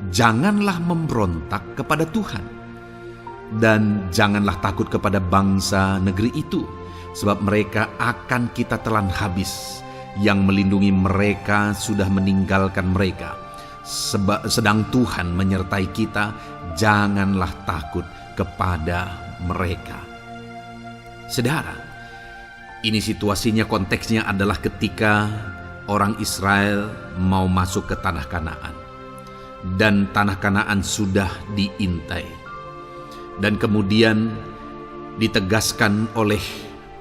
janganlah memberontak kepada Tuhan, dan janganlah takut kepada bangsa negeri itu, sebab mereka akan kita telan habis. Yang melindungi mereka sudah meninggalkan mereka. Sedang Tuhan menyertai kita, janganlah takut kepada mereka. Saudara, ini situasinya, konteksnya adalah ketika orang Israel mau masuk ke tanah Kanaan. Dan tanah Kanaan sudah diintai. Dan kemudian ditegaskan oleh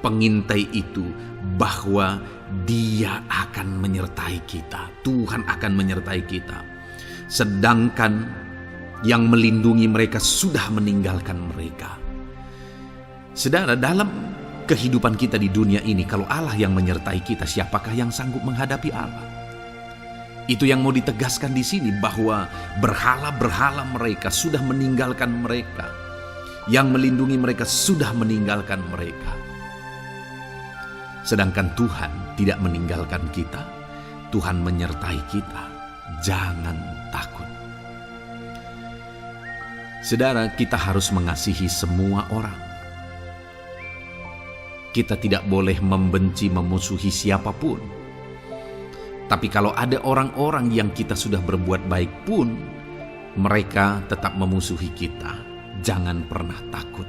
pengintai itu bahwa Dia akan menyertai kita. Tuhan akan menyertai kita. Sedangkan yang melindungi mereka sudah meninggalkan mereka. Saudara, dalam kehidupan kita di dunia ini, kalau Allah yang menyertai kita, siapakah yang sanggup menghadapi Allah? Itu yang mau ditegaskan di sini, bahwa berhala-berhala mereka sudah meninggalkan mereka. Yang melindungi mereka sudah meninggalkan mereka. Sedangkan Tuhan tidak meninggalkan kita. Tuhan menyertai kita. Jangan takut. Saudara, kita harus mengasihi semua orang. Kita tidak boleh membenci, memusuhi siapapun. Tapi kalau ada orang-orang yang kita sudah berbuat baik pun, mereka tetap memusuhi kita. Jangan pernah takut.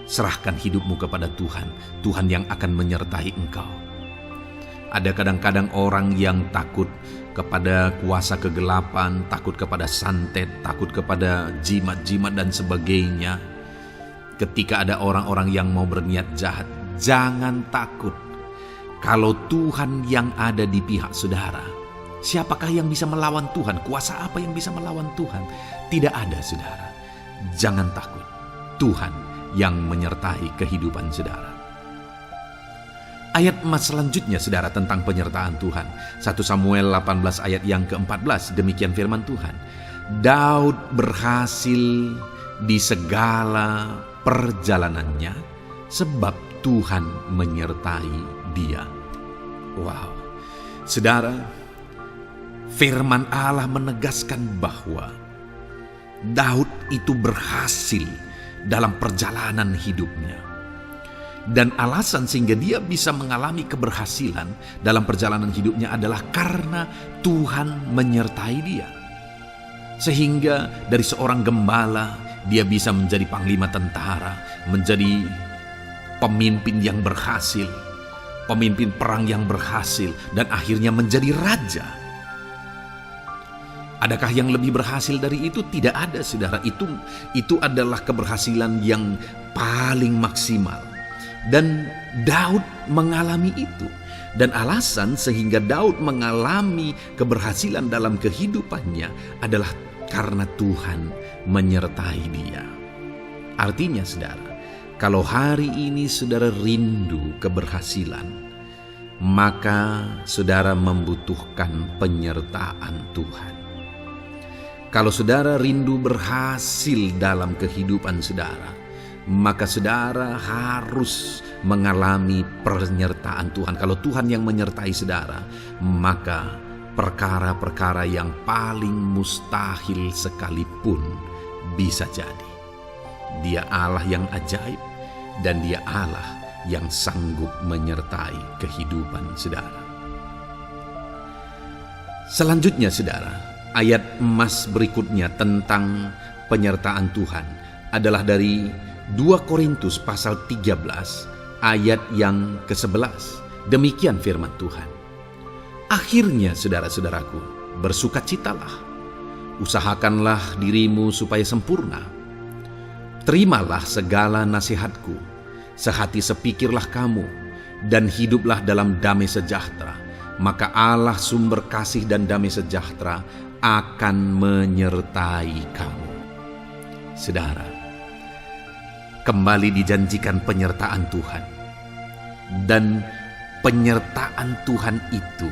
Serahkan hidupmu kepada Tuhan, Tuhan yang akan menyertai engkau. Ada kadang-kadang orang yang takut kepada kuasa kegelapan, takut kepada santet, takut kepada jimat-jimat dan sebagainya. Ketika ada orang-orang yang mau berniat jahat, jangan takut. Kalau Tuhan yang ada di pihak saudara, siapakah yang bisa melawan Tuhan? Kuasa apa yang bisa melawan Tuhan? Tidak ada, saudara. Jangan takut. Tuhan yang menyertai kehidupan saudara. Ayat emas selanjutnya, saudara, tentang penyertaan Tuhan. 1 Samuel 18 ayat yang ke-14, demikian firman Tuhan. Daud berhasil di segala perjalanannya sebab Tuhan menyertai dia. Wow. Saudara, firman Allah menegaskan bahwa Daud itu berhasil dalam perjalanan hidupnya. Dan alasan sehingga dia bisa mengalami keberhasilan dalam perjalanan hidupnya adalah karena Tuhan menyertai dia. Sehingga dari seorang gembala, dia bisa menjadi panglima tentara, menjadi pemimpin yang berhasil, pemimpin perang yang berhasil, dan akhirnya menjadi raja. Adakah yang lebih berhasil dari itu? Tidak ada, saudara. Itu adalah keberhasilan yang paling maksimal. Dan Daud mengalami itu. Dan alasan sehingga Daud mengalami keberhasilan dalam kehidupannya adalah karena Tuhan menyertai dia. Artinya, saudara, kalau hari ini saudara rindu keberhasilan, maka saudara membutuhkan penyertaan Tuhan. Kalau saudara rindu berhasil dalam kehidupan saudara, maka saudara harus mengalami penyertaan Tuhan. Kalau Tuhan yang menyertai saudara, maka perkara-perkara yang paling mustahil sekalipun bisa jadi. Dia Allah yang ajaib, dan Dia Allah yang sanggup menyertai kehidupan saudara. Selanjutnya, saudara, ayat emas berikutnya tentang penyertaan Tuhan adalah dari 2 Korintus pasal 13 ayat yang ke-11. Demikian firman Tuhan. Akhirnya, saudara-saudaraku, bersukacitalah. Usahakanlah dirimu supaya sempurna. Terimalah segala nasihatku. Sehati sepikirlah kamu, dan hiduplah dalam damai sejahtera. Maka Allah sumber kasih dan damai sejahtera akan menyertai kamu. Saudara, kembali dijanjikan penyertaan Tuhan. Dan penyertaan Tuhan itu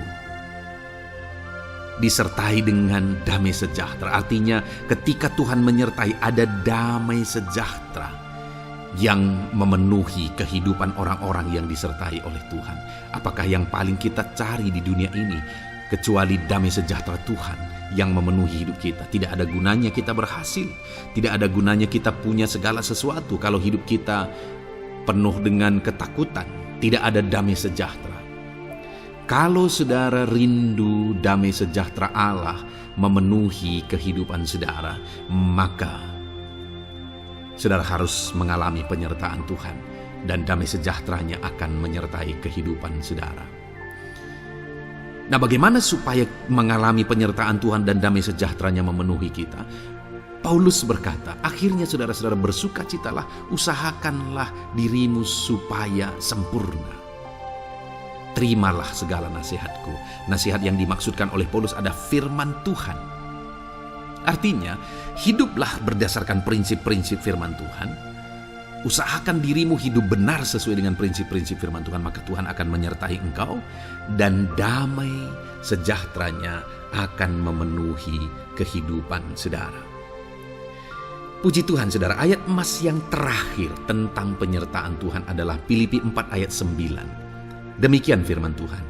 disertai dengan damai sejahtera. Artinya ketika Tuhan menyertai, ada damai sejahtera yang memenuhi kehidupan orang-orang yang disertai oleh Tuhan. Apakah yang paling kita cari di dunia ini kecuali damai sejahtera Tuhan yang memenuhi hidup kita? Tidak ada gunanya kita berhasil, tidak ada gunanya kita punya segala sesuatu kalau hidup kita penuh dengan ketakutan, tidak ada damai sejahtera. Kalau saudara rindu damai sejahtera Allah memenuhi kehidupan saudara, maka saudara harus mengalami penyertaan Tuhan, dan damai sejahteranya akan menyertai kehidupan saudara. Nah, bagaimana supaya mengalami penyertaan Tuhan dan damai sejahteranya memenuhi kita? Paulus berkata, akhirnya saudara-saudara bersukacitalah, usahakanlah dirimu supaya sempurna. Terimalah segala nasihatku. Nasihat yang dimaksudkan oleh Paulus ada firman Tuhan. Artinya, hiduplah berdasarkan prinsip-prinsip firman Tuhan. Usahakan dirimu hidup benar sesuai dengan prinsip-prinsip firman Tuhan, maka Tuhan akan menyertai engkau, dan damai sejahteranya akan memenuhi kehidupan saudara. Puji Tuhan, saudara, ayat emas yang terakhir tentang penyertaan Tuhan adalah Filipi 4 ayat 9. Demikian firman Tuhan.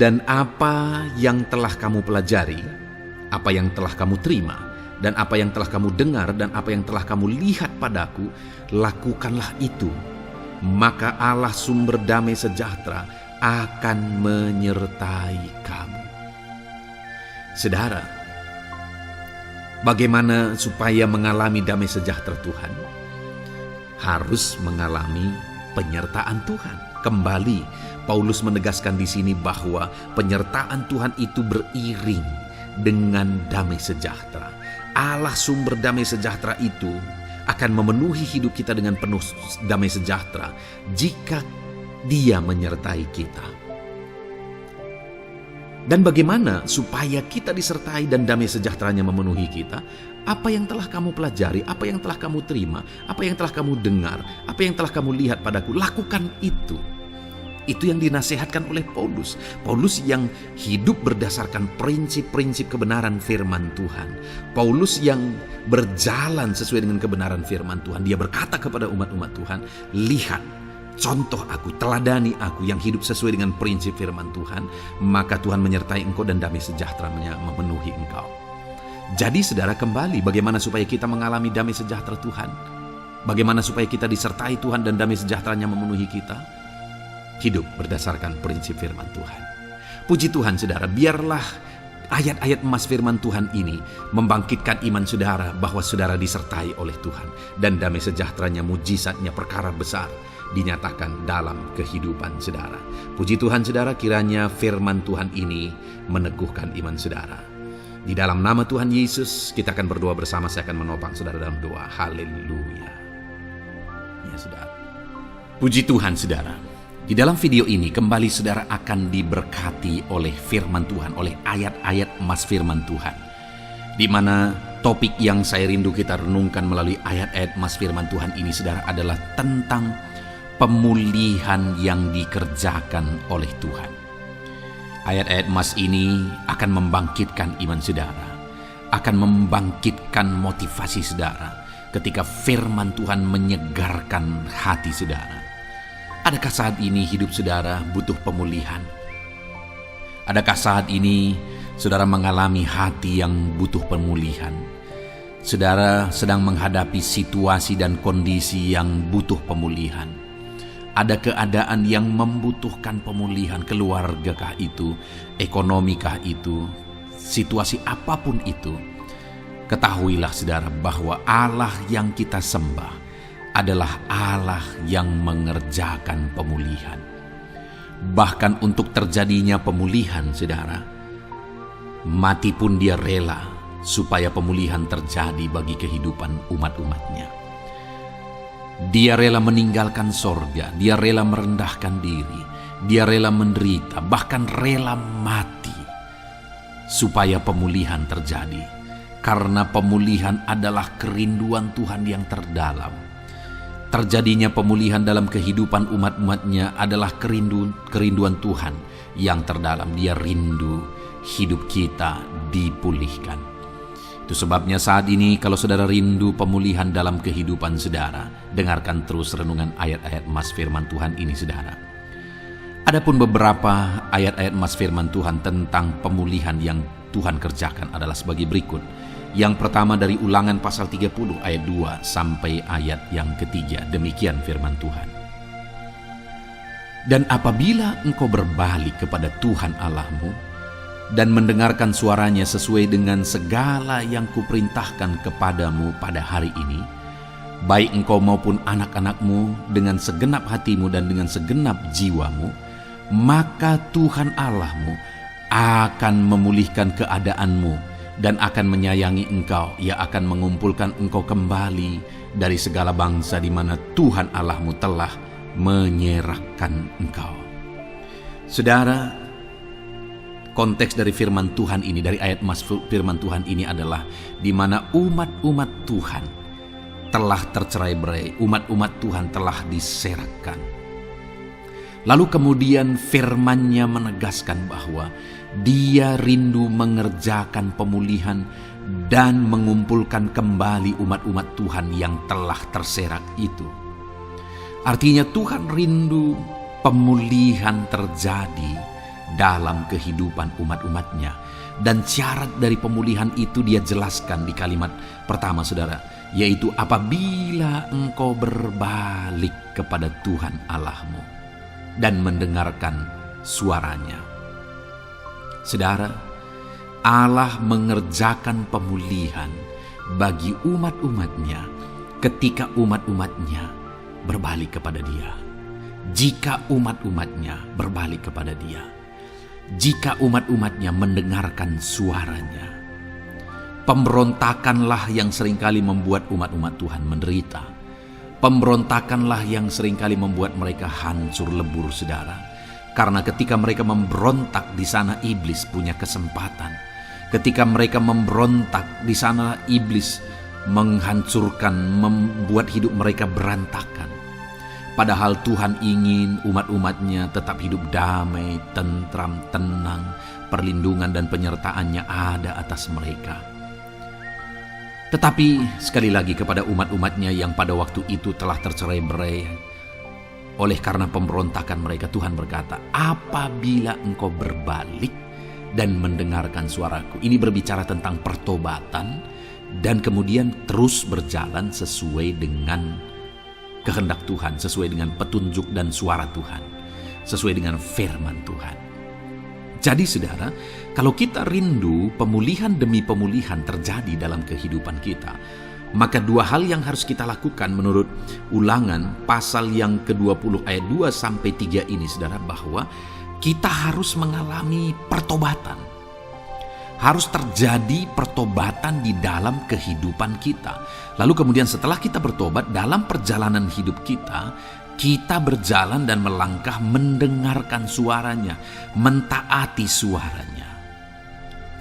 Dan apa yang telah kamu pelajari, apa yang telah kamu terima, dan apa yang telah kamu dengar, dan apa yang telah kamu lihat padaku, lakukanlah itu. Maka Allah sumber damai sejahtera akan menyertai kamu. Saudara, Bagaimana supaya mengalami damai sejahtera Tuhan? Harus mengalami penyertaan Tuhan. Kembali, Paulus menegaskan di sini bahwa penyertaan Tuhan itu beriring dengan damai sejahtera. Allah sumber damai sejahtera itu akan memenuhi hidup kita dengan penuh damai sejahtera jika Dia menyertai kita. Dan bagaimana supaya kita disertai dan damai sejahteranya memenuhi kita? Apa yang telah kamu pelajari, apa yang telah kamu terima, apa yang telah kamu dengar, apa yang telah kamu lihat padaku, lakukan itu. Itu yang dinasihatkan oleh Paulus. Paulus yang hidup berdasarkan prinsip-prinsip kebenaran firman Tuhan. Paulus yang berjalan sesuai dengan kebenaran firman Tuhan. Dia berkata kepada umat-umat Tuhan, lihat, contoh aku, teladani aku yang hidup sesuai dengan prinsip firman Tuhan, maka Tuhan menyertai engkau dan damai sejahtera-Nya memenuhi engkau. Jadi saudara, kembali bagaimana supaya kita mengalami damai sejahtera Tuhan? Bagaimana supaya kita disertai Tuhan dan damai sejahtera-Nya memenuhi kita? Hidup berdasarkan prinsip firman Tuhan. Puji Tuhan saudara, biarlah ayat-ayat emas firman Tuhan ini membangkitkan iman saudara bahwa saudara disertai oleh Tuhan. Dan damai sejahtera-Nya, mujizatnya, perkara besar dinyatakan dalam kehidupan saudara. Puji Tuhan saudara, kiranya firman Tuhan ini meneguhkan iman saudara. Di dalam nama Tuhan Yesus kita akan berdoa bersama. Saya akan menopang saudara dalam doa. Haleluya. Ya saudara. Puji Tuhan saudara. Di dalam video ini kembali saudara akan diberkati oleh firman Tuhan, oleh ayat-ayat emas firman Tuhan. Di mana topik yang saya rindu kita renungkan melalui ayat-ayat emas firman Tuhan ini saudara adalah tentang pemulihan yang dikerjakan oleh Tuhan. Ayat-ayat emas ini akan membangkitkan iman saudara, akan membangkitkan motivasi saudara ketika firman Tuhan menyegarkan hati saudara. Adakah saat ini hidup saudara butuh pemulihan? Adakah saat ini saudara mengalami hati yang butuh pemulihan? Saudara sedang menghadapi situasi dan kondisi yang butuh pemulihan. Ada keadaan yang membutuhkan pemulihan, keluargakah itu, ekonomikah itu, situasi apapun itu. Ketahuilah saudara bahwa Allah yang kita sembah adalah Allah yang mengerjakan pemulihan. Bahkan untuk terjadinya pemulihan saudara, mati pun Dia rela supaya pemulihan terjadi bagi kehidupan umat-umatnya. Dia rela meninggalkan sorga, Dia rela merendahkan diri, Dia rela menderita, bahkan rela mati supaya pemulihan terjadi. Karena pemulihan adalah kerinduan Tuhan yang terdalam. Terjadinya pemulihan dalam kehidupan umat-umatnya adalah kerinduan Tuhan yang terdalam. Dia rindu hidup kita dipulihkan. Itu sebabnya saat ini kalau saudara rindu pemulihan dalam kehidupan saudara, dengarkan terus renungan ayat-ayat emas firman Tuhan ini saudara. Adapun beberapa ayat-ayat emas firman Tuhan tentang pemulihan yang Tuhan kerjakan adalah sebagai berikut. Yang pertama dari Ulangan pasal 30 ayat 2 sampai ayat yang ketiga. Demikian firman Tuhan. Dan apabila engkau berbalik kepada Tuhan Allahmu dan mendengarkan suaranya sesuai dengan segala yang kuperintahkan kepadamu pada hari ini, baik engkau maupun anak-anakmu dengan segenap hatimu dan dengan segenap jiwamu, maka Tuhan Allahmu akan memulihkan keadaanmu dan akan menyayangi engkau. Ia akan mengumpulkan engkau kembali dari segala bangsa di mana Tuhan Allahmu telah menyerahkan engkau. Saudara, konteks dari firman Tuhan ini, dari ayat emas firman Tuhan ini adalah di mana umat-umat Tuhan telah tercerai-berai, umat-umat Tuhan telah diserahkan. Lalu kemudian firman-Nya menegaskan bahwa Dia rindu mengerjakan pemulihan dan mengumpulkan kembali umat-umat Tuhan yang telah terserak itu. Artinya Tuhan rindu pemulihan terjadi dalam kehidupan umat-umatnya. Dan syarat dari pemulihan itu Dia jelaskan di kalimat pertama saudara, yaitu apabila engkau berbalik kepada Tuhan Allahmu dan mendengarkan suaranya. Saudara, Allah mengerjakan pemulihan bagi umat-umatnya ketika umat-umatnya berbalik kepada Dia. Jika umat-umatnya berbalik kepada Dia. Jika umat-umatnya mendengarkan suaranya. Pemberontakanlah yang seringkali membuat umat-umat Tuhan menderita. Pemberontakanlah yang seringkali membuat mereka hancur lebur, saudara. Karena ketika mereka memberontak, di sana iblis punya kesempatan. Ketika mereka memberontak, di sana iblis menghancurkan, membuat hidup mereka berantakan. Padahal Tuhan ingin umat-umatnya tetap hidup damai, tentram, tenang. Perlindungan dan penyertaannya ada atas mereka. Tetapi sekali lagi kepada umat-umatnya yang pada waktu itu telah tercerai-berai oleh karena pemberontakan mereka, Tuhan berkata, apabila engkau berbalik dan mendengarkan suaraku. Ini berbicara tentang pertobatan dan kemudian terus berjalan sesuai dengan kehendak Tuhan, sesuai dengan petunjuk dan suara Tuhan, sesuai dengan firman Tuhan. Jadi saudara, kalau kita rindu pemulihan demi pemulihan terjadi dalam kehidupan kita, maka dua hal yang harus kita lakukan menurut Ulangan pasal yang ke-20 ayat 2-3 ini, saudara, bahwa kita harus mengalami pertobatan. Harus terjadi pertobatan di dalam kehidupan kita. Lalu kemudian setelah kita bertobat, dalam perjalanan hidup kita, kita berjalan dan melangkah mendengarkan suaranya, mentaati suaranya.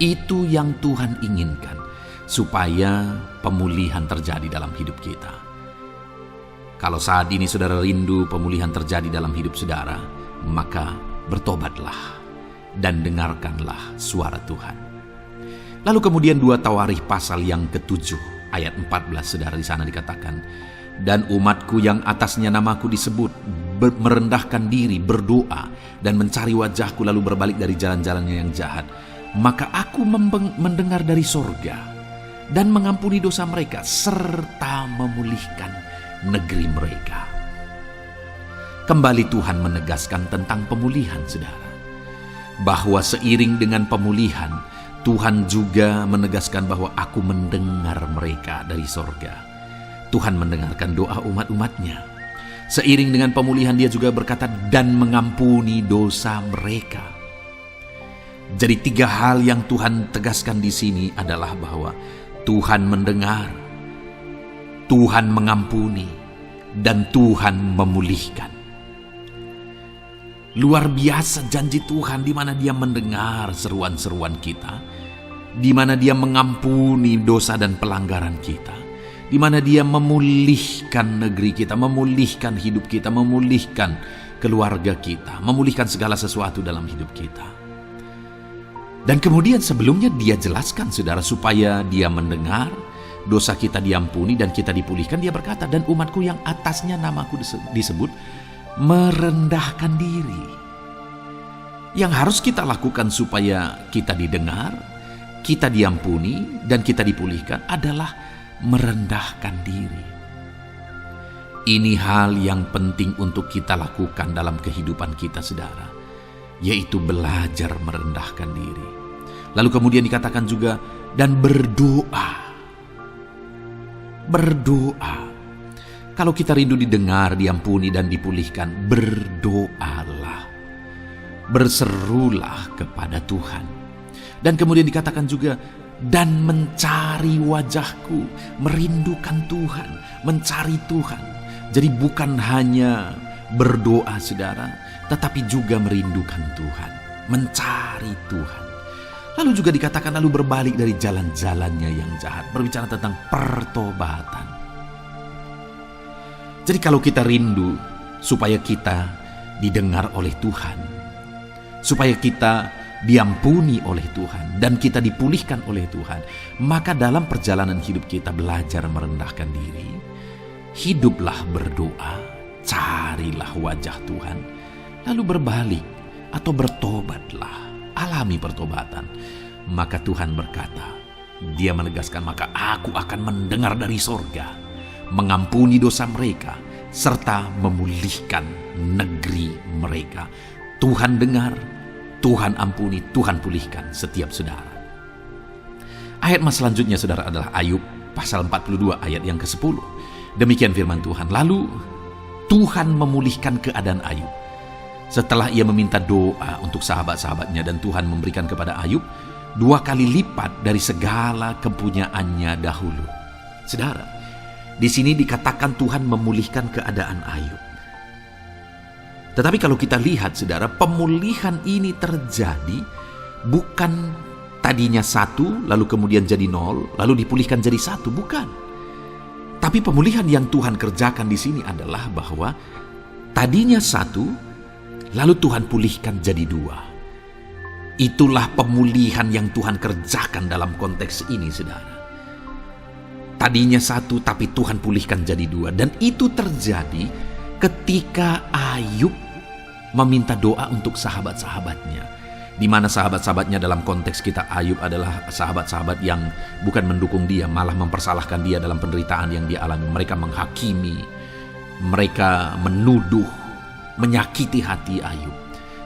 Itu yang Tuhan inginkan, supaya pemulihan terjadi dalam hidup kita. Kalau saat ini saudara rindu pemulihan terjadi dalam hidup saudara, maka bertobatlah dan dengarkanlah suara Tuhan. Lalu kemudian 2 Tawarikh pasal yang ke-7 ayat 14, saudara, di sana dikatakan, dan umatku yang atasnya namaku disebut merendahkan diri, berdoa dan mencari wajahku, lalu berbalik dari jalan-jalannya yang jahat, maka aku mendengar dari sorga dan mengampuni dosa mereka serta memulihkan negeri mereka. Kembali Tuhan menegaskan tentang pemulihan, saudara, bahwa seiring dengan pemulihan Tuhan juga menegaskan bahwa aku mendengar mereka dari sorga. Tuhan mendengarkan doa umat-umatnya. Seiring dengan pemulihan Dia juga berkata dan mengampuni dosa mereka. Jadi 3 hal yang Tuhan tegaskan di sini adalah bahwa Tuhan mendengar, Tuhan mengampuni, dan Tuhan memulihkan. Luar biasa janji Tuhan, di mana Dia mendengar seruan-seruan kita, di mana Dia mengampuni dosa dan pelanggaran kita, di mana Dia memulihkan negeri kita, memulihkan hidup kita, memulihkan keluarga kita, memulihkan segala sesuatu dalam hidup kita. Dan kemudian sebelumnya Dia jelaskan, saudara, supaya Dia mendengar, dosa kita diampuni dan kita dipulihkan. Dia berkata, dan umatku yang atasnya namaku disebut merendahkan diri. Yang harus kita lakukan supaya kita didengar, kita diampuni, dan kita dipulihkan adalah merendahkan diri. Ini hal yang penting untuk kita lakukan dalam kehidupan kita, saudara, yaitu belajar merendahkan diri. Lalu kemudian dikatakan juga, dan berdoa. Berdoa. Kalau kita rindu didengar, diampuni, dan dipulihkan, berdoalah. Berserulah kepada Tuhan. Dan kemudian dikatakan juga, dan mencari wajahku, merindukan Tuhan, mencari Tuhan. Jadi bukan hanya berdoa, saudara, tetapi juga merindukan Tuhan, mencari Tuhan. Lalu juga dikatakan lalu berbalik dari jalan-jalannya yang jahat, berbicara tentang pertobatan. Jadi kalau kita rindu supaya kita didengar oleh Tuhan, supaya kita diampuni oleh Tuhan, dan kita dipulihkan oleh Tuhan, maka dalam perjalanan hidup kita belajar merendahkan diri, hiduplah berdoa, carilah wajah Tuhan, lalu berbalik atau bertobatlah, alami pertobatan. Maka Tuhan berkata, Dia menegaskan, maka aku akan mendengar dari sorga, mengampuni dosa mereka, serta memulihkan negeri mereka. Tuhan dengar, Tuhan ampuni, Tuhan pulihkan setiap saudara. Ayat mas selanjutnya, saudara, adalah Ayub pasal 42 ayat yang ke-10. Demikian firman Tuhan. Lalu Tuhan memulihkan keadaan Ayub. Setelah ia meminta doa untuk sahabat-sahabatnya dan Tuhan memberikan kepada Ayub 2 kali lipat dari segala kepunyaannya dahulu. Saudara, di sini dikatakan Tuhan memulihkan keadaan Ayub. Tetapi kalau kita lihat, saudara, pemulihan ini terjadi bukan tadinya 1, lalu kemudian jadi 0, lalu dipulihkan jadi 1, bukan. Tapi pemulihan yang Tuhan kerjakan di sini adalah bahwa tadinya 1, lalu Tuhan pulihkan jadi 2. Itulah pemulihan yang Tuhan kerjakan dalam konteks ini, saudara. Tadinya 1, tapi Tuhan pulihkan jadi 2. Dan itu terjadi ketika Ayub meminta doa untuk sahabat-sahabatnya, di mana sahabat-sahabatnya dalam konteks kita Ayub adalah sahabat-sahabat yang bukan mendukung dia, malah mempersalahkan dia dalam penderitaan yang dia alami. Mereka menghakimi, mereka menuduh, menyakiti hati Ayub.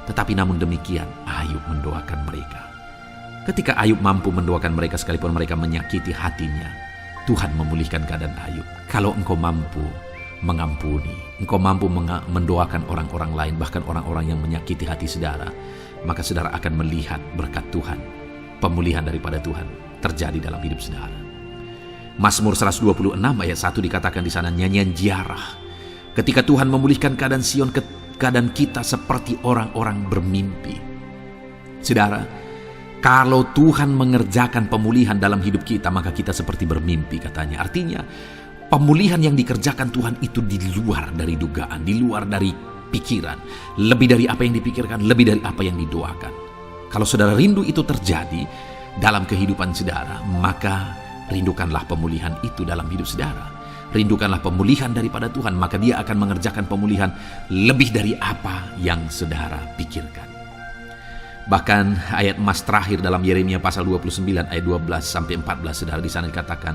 Tetapi namun demikian, Ayub mendoakan mereka. Ketika Ayub mampu mendoakan mereka sekalipun mereka menyakiti hatinya, Tuhan memulihkan keadaan Ayub. Kalau engkau mampu mengampuni, engkau mampu mendoakan orang-orang lain, bahkan orang-orang yang menyakiti hati saudara, maka saudara akan melihat berkat Tuhan, pemulihan daripada Tuhan terjadi dalam hidup saudara. Mazmur 126 ayat 1 dikatakan di sana, nyanyian ziarah. Ketika Tuhan memulihkan keadaan Sion, keadaan kita seperti orang-orang bermimpi. Saudara, kalau Tuhan mengerjakan pemulihan dalam hidup kita, maka kita seperti bermimpi katanya. Artinya, pemulihan yang dikerjakan Tuhan itu di luar dari dugaan, di luar dari pikiran, lebih dari apa yang dipikirkan, lebih dari apa yang didoakan. Kalau saudara rindu itu terjadi dalam kehidupan saudara, maka rindukanlah pemulihan itu dalam hidup saudara. Rindukanlah pemulihan daripada Tuhan, maka Dia akan mengerjakan pemulihan lebih dari apa yang saudara pikirkan. Bahkan ayat emas terakhir dalam Yeremia pasal 29 ayat 12-14, saudara, di sana dikatakan,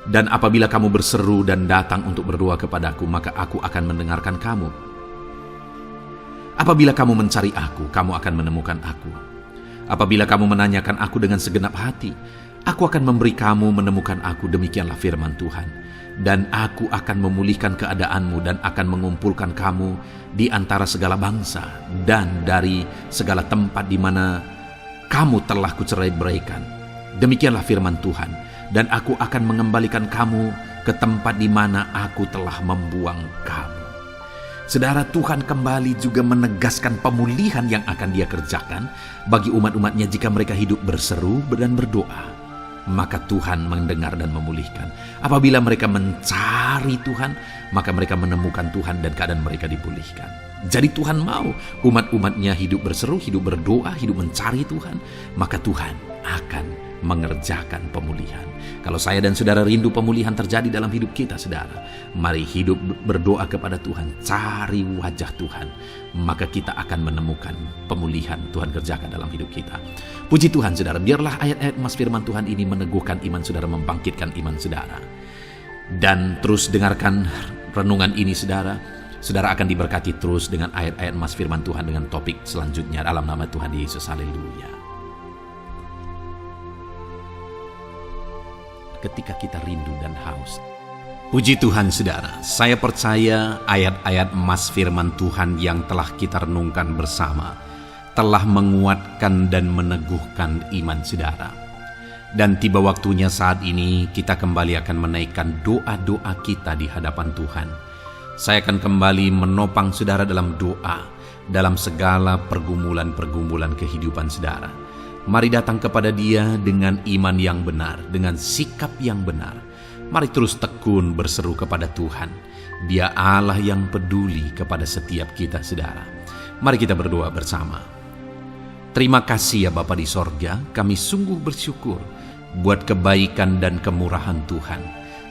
dan apabila kamu berseru dan datang untuk berdoa kepadaku, maka aku akan mendengarkan kamu. Apabila kamu mencari aku, kamu akan menemukan aku. Apabila kamu menanyakan aku dengan segenap hati, aku akan memberi kamu menemukan aku, demikianlah firman Tuhan. Dan aku akan memulihkan keadaanmu dan akan mengumpulkan kamu di antara segala bangsa dan dari segala tempat di mana kamu telah kucerai-beraikan. Demikianlah firman Tuhan. Dan aku akan mengembalikan kamu ke tempat di mana aku telah membuang kamu. Saudara, Tuhan kembali juga menegaskan pemulihan yang akan Dia kerjakan bagi umat-umatnya jika mereka hidup berseru dan berdoa. Maka Tuhan mendengar dan memulihkan. Apabila mereka mencari Tuhan, maka mereka menemukan Tuhan dan keadaan mereka dipulihkan. Jadi Tuhan mau umat-umatnya hidup berseru, hidup berdoa, hidup mencari Tuhan, maka Tuhan akan mengerjakan pemulihan. Kalau saya dan saudara rindu pemulihan terjadi dalam hidup kita, saudara, mari hidup berdoa kepada Tuhan, cari wajah Tuhan, maka kita akan menemukan pemulihan Tuhan kerjakan dalam hidup kita. Puji Tuhan, saudara, biarlah ayat-ayat emas firman Tuhan ini meneguhkan iman saudara, membangkitkan iman saudara. Dan terus dengarkan renungan ini, saudara. Saudara akan diberkati terus dengan ayat-ayat emas firman Tuhan dengan topik selanjutnya dalam nama Tuhan Yesus. Haleluya. Ketika kita rindu dan haus. Puji Tuhan, saudara, saya percaya ayat-ayat emas firman Tuhan yang telah kita renungkan bersama telah menguatkan dan meneguhkan iman saudara. Dan tiba waktunya saat ini kita kembali akan menaikkan doa-doa kita di hadapan Tuhan. Saya akan kembali menopang saudara dalam doa, dalam segala pergumulan-pergumulan kehidupan saudara. Mari datang kepada Dia dengan iman yang benar, dengan sikap yang benar. Mari terus tekun berseru kepada Tuhan. Dia Allah yang peduli kepada setiap kita, saudara. Mari kita berdoa bersama. Terima kasih ya Bapa di sorga, kami sungguh bersyukur buat kebaikan dan kemurahan Tuhan.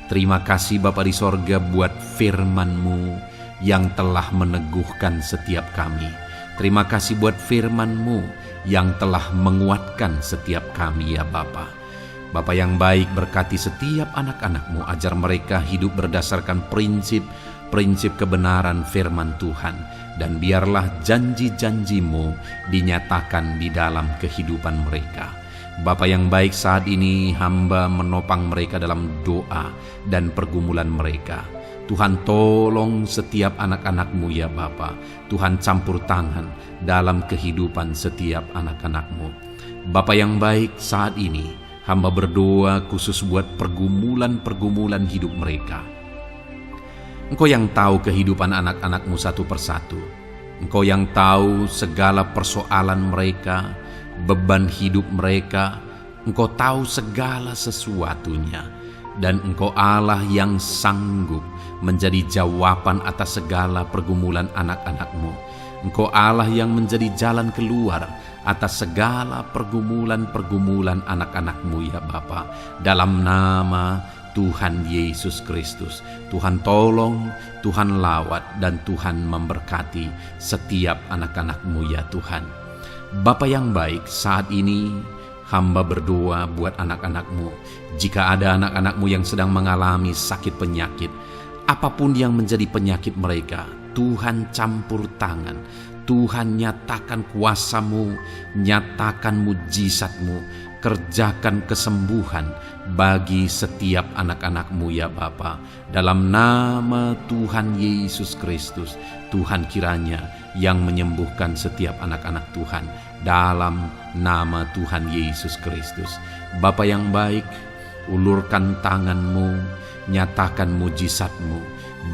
Terima kasih Bapa di sorga buat firman-Mu yang telah meneguhkan setiap kami. Terima kasih buat firman-Mu yang telah menguatkan setiap kami ya Bapa. Bapa yang baik, berkati setiap anak-anak-Mu, ajar mereka hidup berdasarkan prinsip prinsip kebenaran firman Tuhan, dan biarlah janji-janji-Mu dinyatakan di dalam kehidupan mereka. Bapa yang baik, saat ini hamba menopang mereka dalam doa dan pergumulan mereka. Tuhan, tolong setiap anak-anak-Mu ya Bapa. Tuhan, campur tangan dalam kehidupan setiap anak-anak-Mu. Bapa yang baik, saat ini hamba berdoa khusus buat pergumulan-pergumulan hidup mereka. Engkau yang tahu kehidupan anak-anak-Mu satu persatu. Engkau yang tahu segala persoalan mereka, beban hidup mereka. Engkau tahu segala sesuatunya. Dan Engkau Allah yang sanggup menjadi jawaban atas segala pergumulan anak-anak-Mu. Engkau Allah yang menjadi jalan keluar atas segala pergumulan-pergumulan anak-anak-Mu ya Bapa. Dalam nama Tuhan Yesus Kristus, Tuhan tolong, Tuhan lawat, dan Tuhan memberkati setiap anak-anak-Mu ya Tuhan. Bapa yang baik, saat ini hamba berdoa buat anak-anak-Mu. Jika ada anak-anak-Mu yang sedang mengalami sakit penyakit, apapun yang menjadi penyakit mereka, Tuhan campur tangan. Tuhan nyatakan kuasa-Mu, nyatakan mujizat-Mu, kerjakan kesembuhan bagi setiap anak-anak-Mu ya Bapa. Dalam nama Tuhan Yesus Kristus, Tuhan kiranya yang menyembuhkan setiap anak-anak Tuhan. Dalam nama Tuhan Yesus Kristus. Bapa yang baik, ulurkan tangan-Mu, nyatakan mujizat-Mu,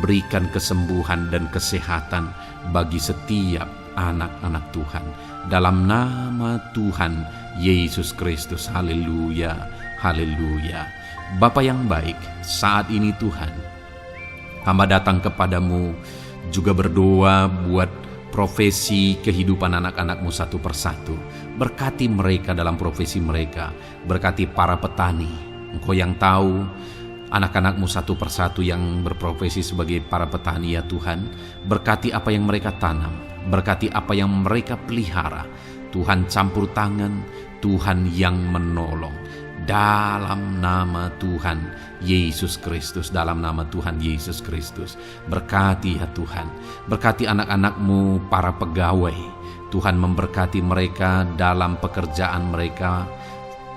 berikan kesembuhan dan kesehatan bagi setiap anak-anak Tuhan. Dalam nama Tuhan Yesus Kristus. Haleluya, haleluya. Bapa yang baik, saat ini Tuhan, hamba datang kepadamu juga berdoa buat profesi kehidupan anak-anak-Mu satu persatu. Berkati mereka dalam profesi mereka. Berkati para petani. Engkau yang tahu anak-anak-Mu satu persatu yang berprofesi sebagai para petani ya Tuhan. Berkati apa yang mereka tanam. Berkati apa yang mereka pelihara. Tuhan campur tangan, Tuhan yang menolong. Dalam nama Tuhan Yesus Kristus, dalam nama Tuhan Yesus Kristus. Berkati ya Tuhan, berkati anak-anak-Mu para pegawai. Tuhan memberkati mereka dalam pekerjaan mereka,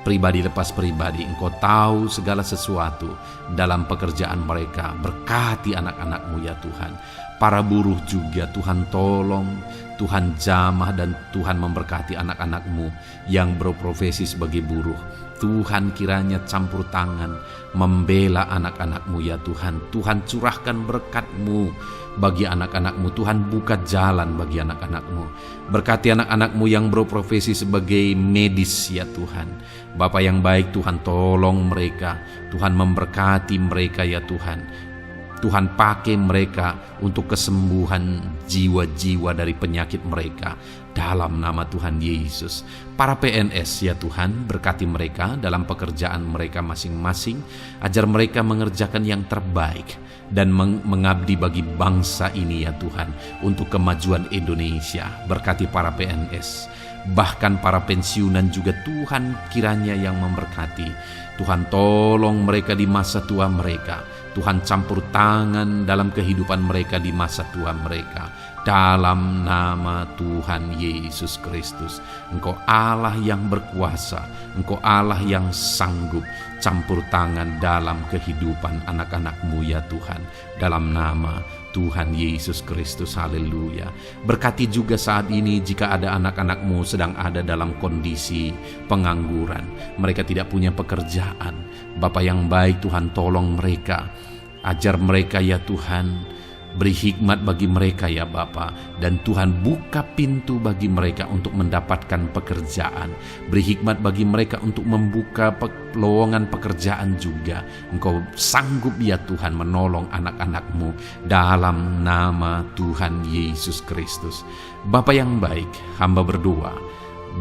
pribadi lepas pribadi. Engkau tahu segala sesuatu dalam pekerjaan mereka. Berkati anak-anak-Mu ya Tuhan. Para buruh juga Tuhan tolong, Tuhan jamah, dan Tuhan memberkati anak-anak-Mu yang berprofesi sebagai buruh. Tuhan kiranya campur tangan membela anak-anak-Mu ya Tuhan. Tuhan curahkan berkat-Mu bagi anak-anak-Mu. Tuhan buka jalan bagi anak-anak-Mu. Berkati anak-anak-Mu yang berprofesi sebagai medis ya Tuhan. Bapa yang baik, Tuhan tolong mereka. Tuhan memberkati mereka ya Tuhan. Tuhan pakai mereka untuk kesembuhan jiwa-jiwa dari penyakit mereka. Dalam nama Tuhan Yesus. Para PNS ya Tuhan, berkati mereka dalam pekerjaan mereka masing-masing. Ajar mereka mengerjakan yang terbaik dan mengabdi bagi bangsa ini ya Tuhan, untuk kemajuan Indonesia. Berkati para PNS, bahkan para pensiunan juga Tuhan kiranya yang memberkati. Tuhan tolong mereka di masa tua mereka. Tuhan campur tangan dalam kehidupan mereka di masa tua mereka. Dalam nama Tuhan Yesus Kristus. Engkau Allah yang berkuasa. Engkau Allah yang sanggup campur tangan dalam kehidupan anak-anak-Mu ya Tuhan. Dalam nama Tuhan Yesus Kristus. Haleluya. Berkati juga saat ini jika ada anak-anak-Mu sedang ada dalam kondisi pengangguran. Mereka tidak punya pekerjaan. Bapa yang baik, Tuhan tolong mereka. Ajar mereka ya Tuhan. Beri hikmat bagi mereka ya Bapa. Dan Tuhan buka pintu bagi mereka untuk mendapatkan pekerjaan. Beri hikmat bagi mereka untuk membuka lowongan pekerjaan juga. Engkau sanggup ya Tuhan menolong anak-anak-Mu. Dalam nama Tuhan Yesus Kristus. Bapa yang baik, hamba berdoa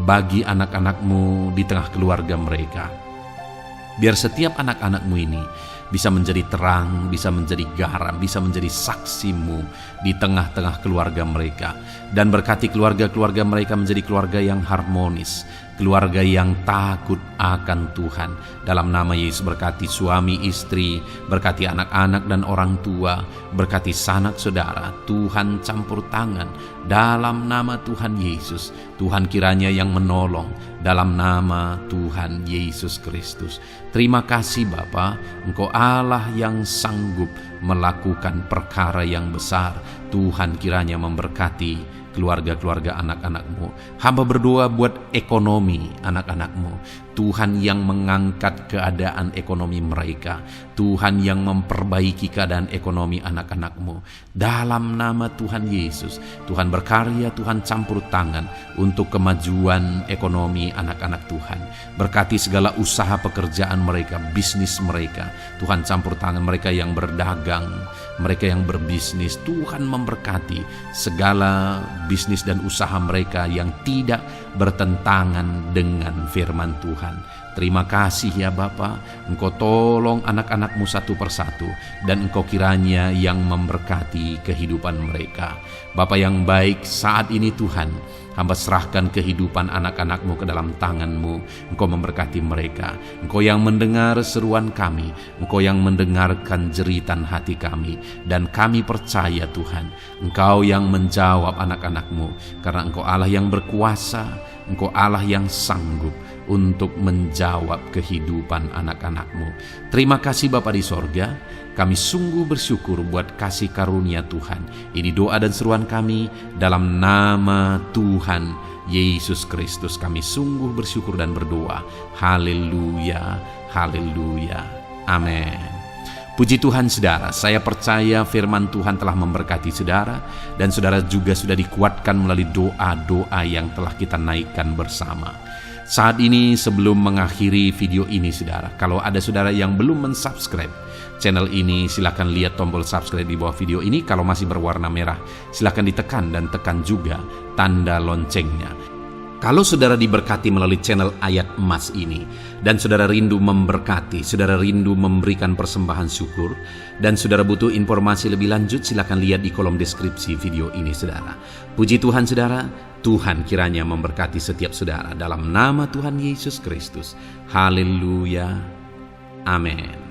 bagi anak-anak-Mu di tengah keluarga mereka. Biar setiap anak-anak-Mu ini bisa menjadi terang, bisa menjadi garam, bisa menjadi saksi-Mu di tengah-tengah keluarga mereka. Dan berkati keluarga-keluarga mereka menjadi keluarga yang harmonis, keluarga yang takut akan Tuhan. Dalam nama Yesus, berkati suami istri, berkati anak-anak dan orang tua, berkati sanak saudara. Tuhan campur tangan dalam nama Tuhan Yesus. Tuhan kiranya yang menolong dalam nama Tuhan Yesus Kristus. Terima kasih Bapa, Engkau Allah yang sanggup melakukan perkara yang besar. Tuhan kiranya memberkati keluarga-keluarga anak-anak-Mu. Hamba berdoa buat ekonomi anak-anak-Mu. Tuhan yang mengangkat keadaan ekonomi mereka. Tuhan yang memperbaiki keadaan ekonomi anak-anak-Mu. Dalam nama Tuhan Yesus, Tuhan berkarya, Tuhan campur tangan untuk kemajuan ekonomi anak-anak Tuhan. Berkati segala usaha pekerjaan mereka, bisnis mereka. Tuhan campur tangan mereka yang berdagang, mereka yang berbisnis. Tuhan memberkati segala bisnis dan usaha mereka yang tidak bertentangan dengan firman Tuhan. Terima kasih ya Bapa, Engkau tolong anak-anak-Mu satu persatu, dan Engkau kiranya yang memberkati kehidupan mereka. Bapa yang baik, saat ini Tuhan, hamba serahkan kehidupan anak-anak-Mu ke dalam tangan-Mu. Engkau memberkati mereka. Engkau yang mendengar seruan kami, Engkau yang mendengarkan jeritan hati kami, dan kami percaya Tuhan, Engkau yang menjawab anak-anak-Mu, karena Engkau Allah yang berkuasa, Engkau Allah yang sanggup untuk menjawab kehidupan anak-anak-Mu. Terima kasih Bapa di sorga, kami sungguh bersyukur buat kasih karunia Tuhan. Ini doa dan seruan kami dalam nama Tuhan Yesus Kristus. Kami sungguh bersyukur dan berdoa. Haleluya, haleluya, amin. Puji Tuhan saudara, saya percaya firman Tuhan telah memberkati saudara, dan saudara juga sudah dikuatkan melalui doa-doa yang telah kita naikkan bersama. Saat ini sebelum mengakhiri video ini saudara, kalau ada saudara yang belum mensubscribe channel ini, silakan lihat tombol subscribe di bawah video ini. Kalau masih berwarna merah, silakan ditekan dan tekan juga tanda loncengnya. Kalau saudara diberkati melalui channel Ayat Emas ini, dan saudara rindu memberkati, saudara rindu memberikan persembahan syukur, dan saudara butuh informasi lebih lanjut, silakan lihat di kolom deskripsi video ini saudara. Puji Tuhan saudara, Tuhan kiranya memberkati setiap saudara dalam nama Tuhan Yesus Kristus. Haleluya, amin.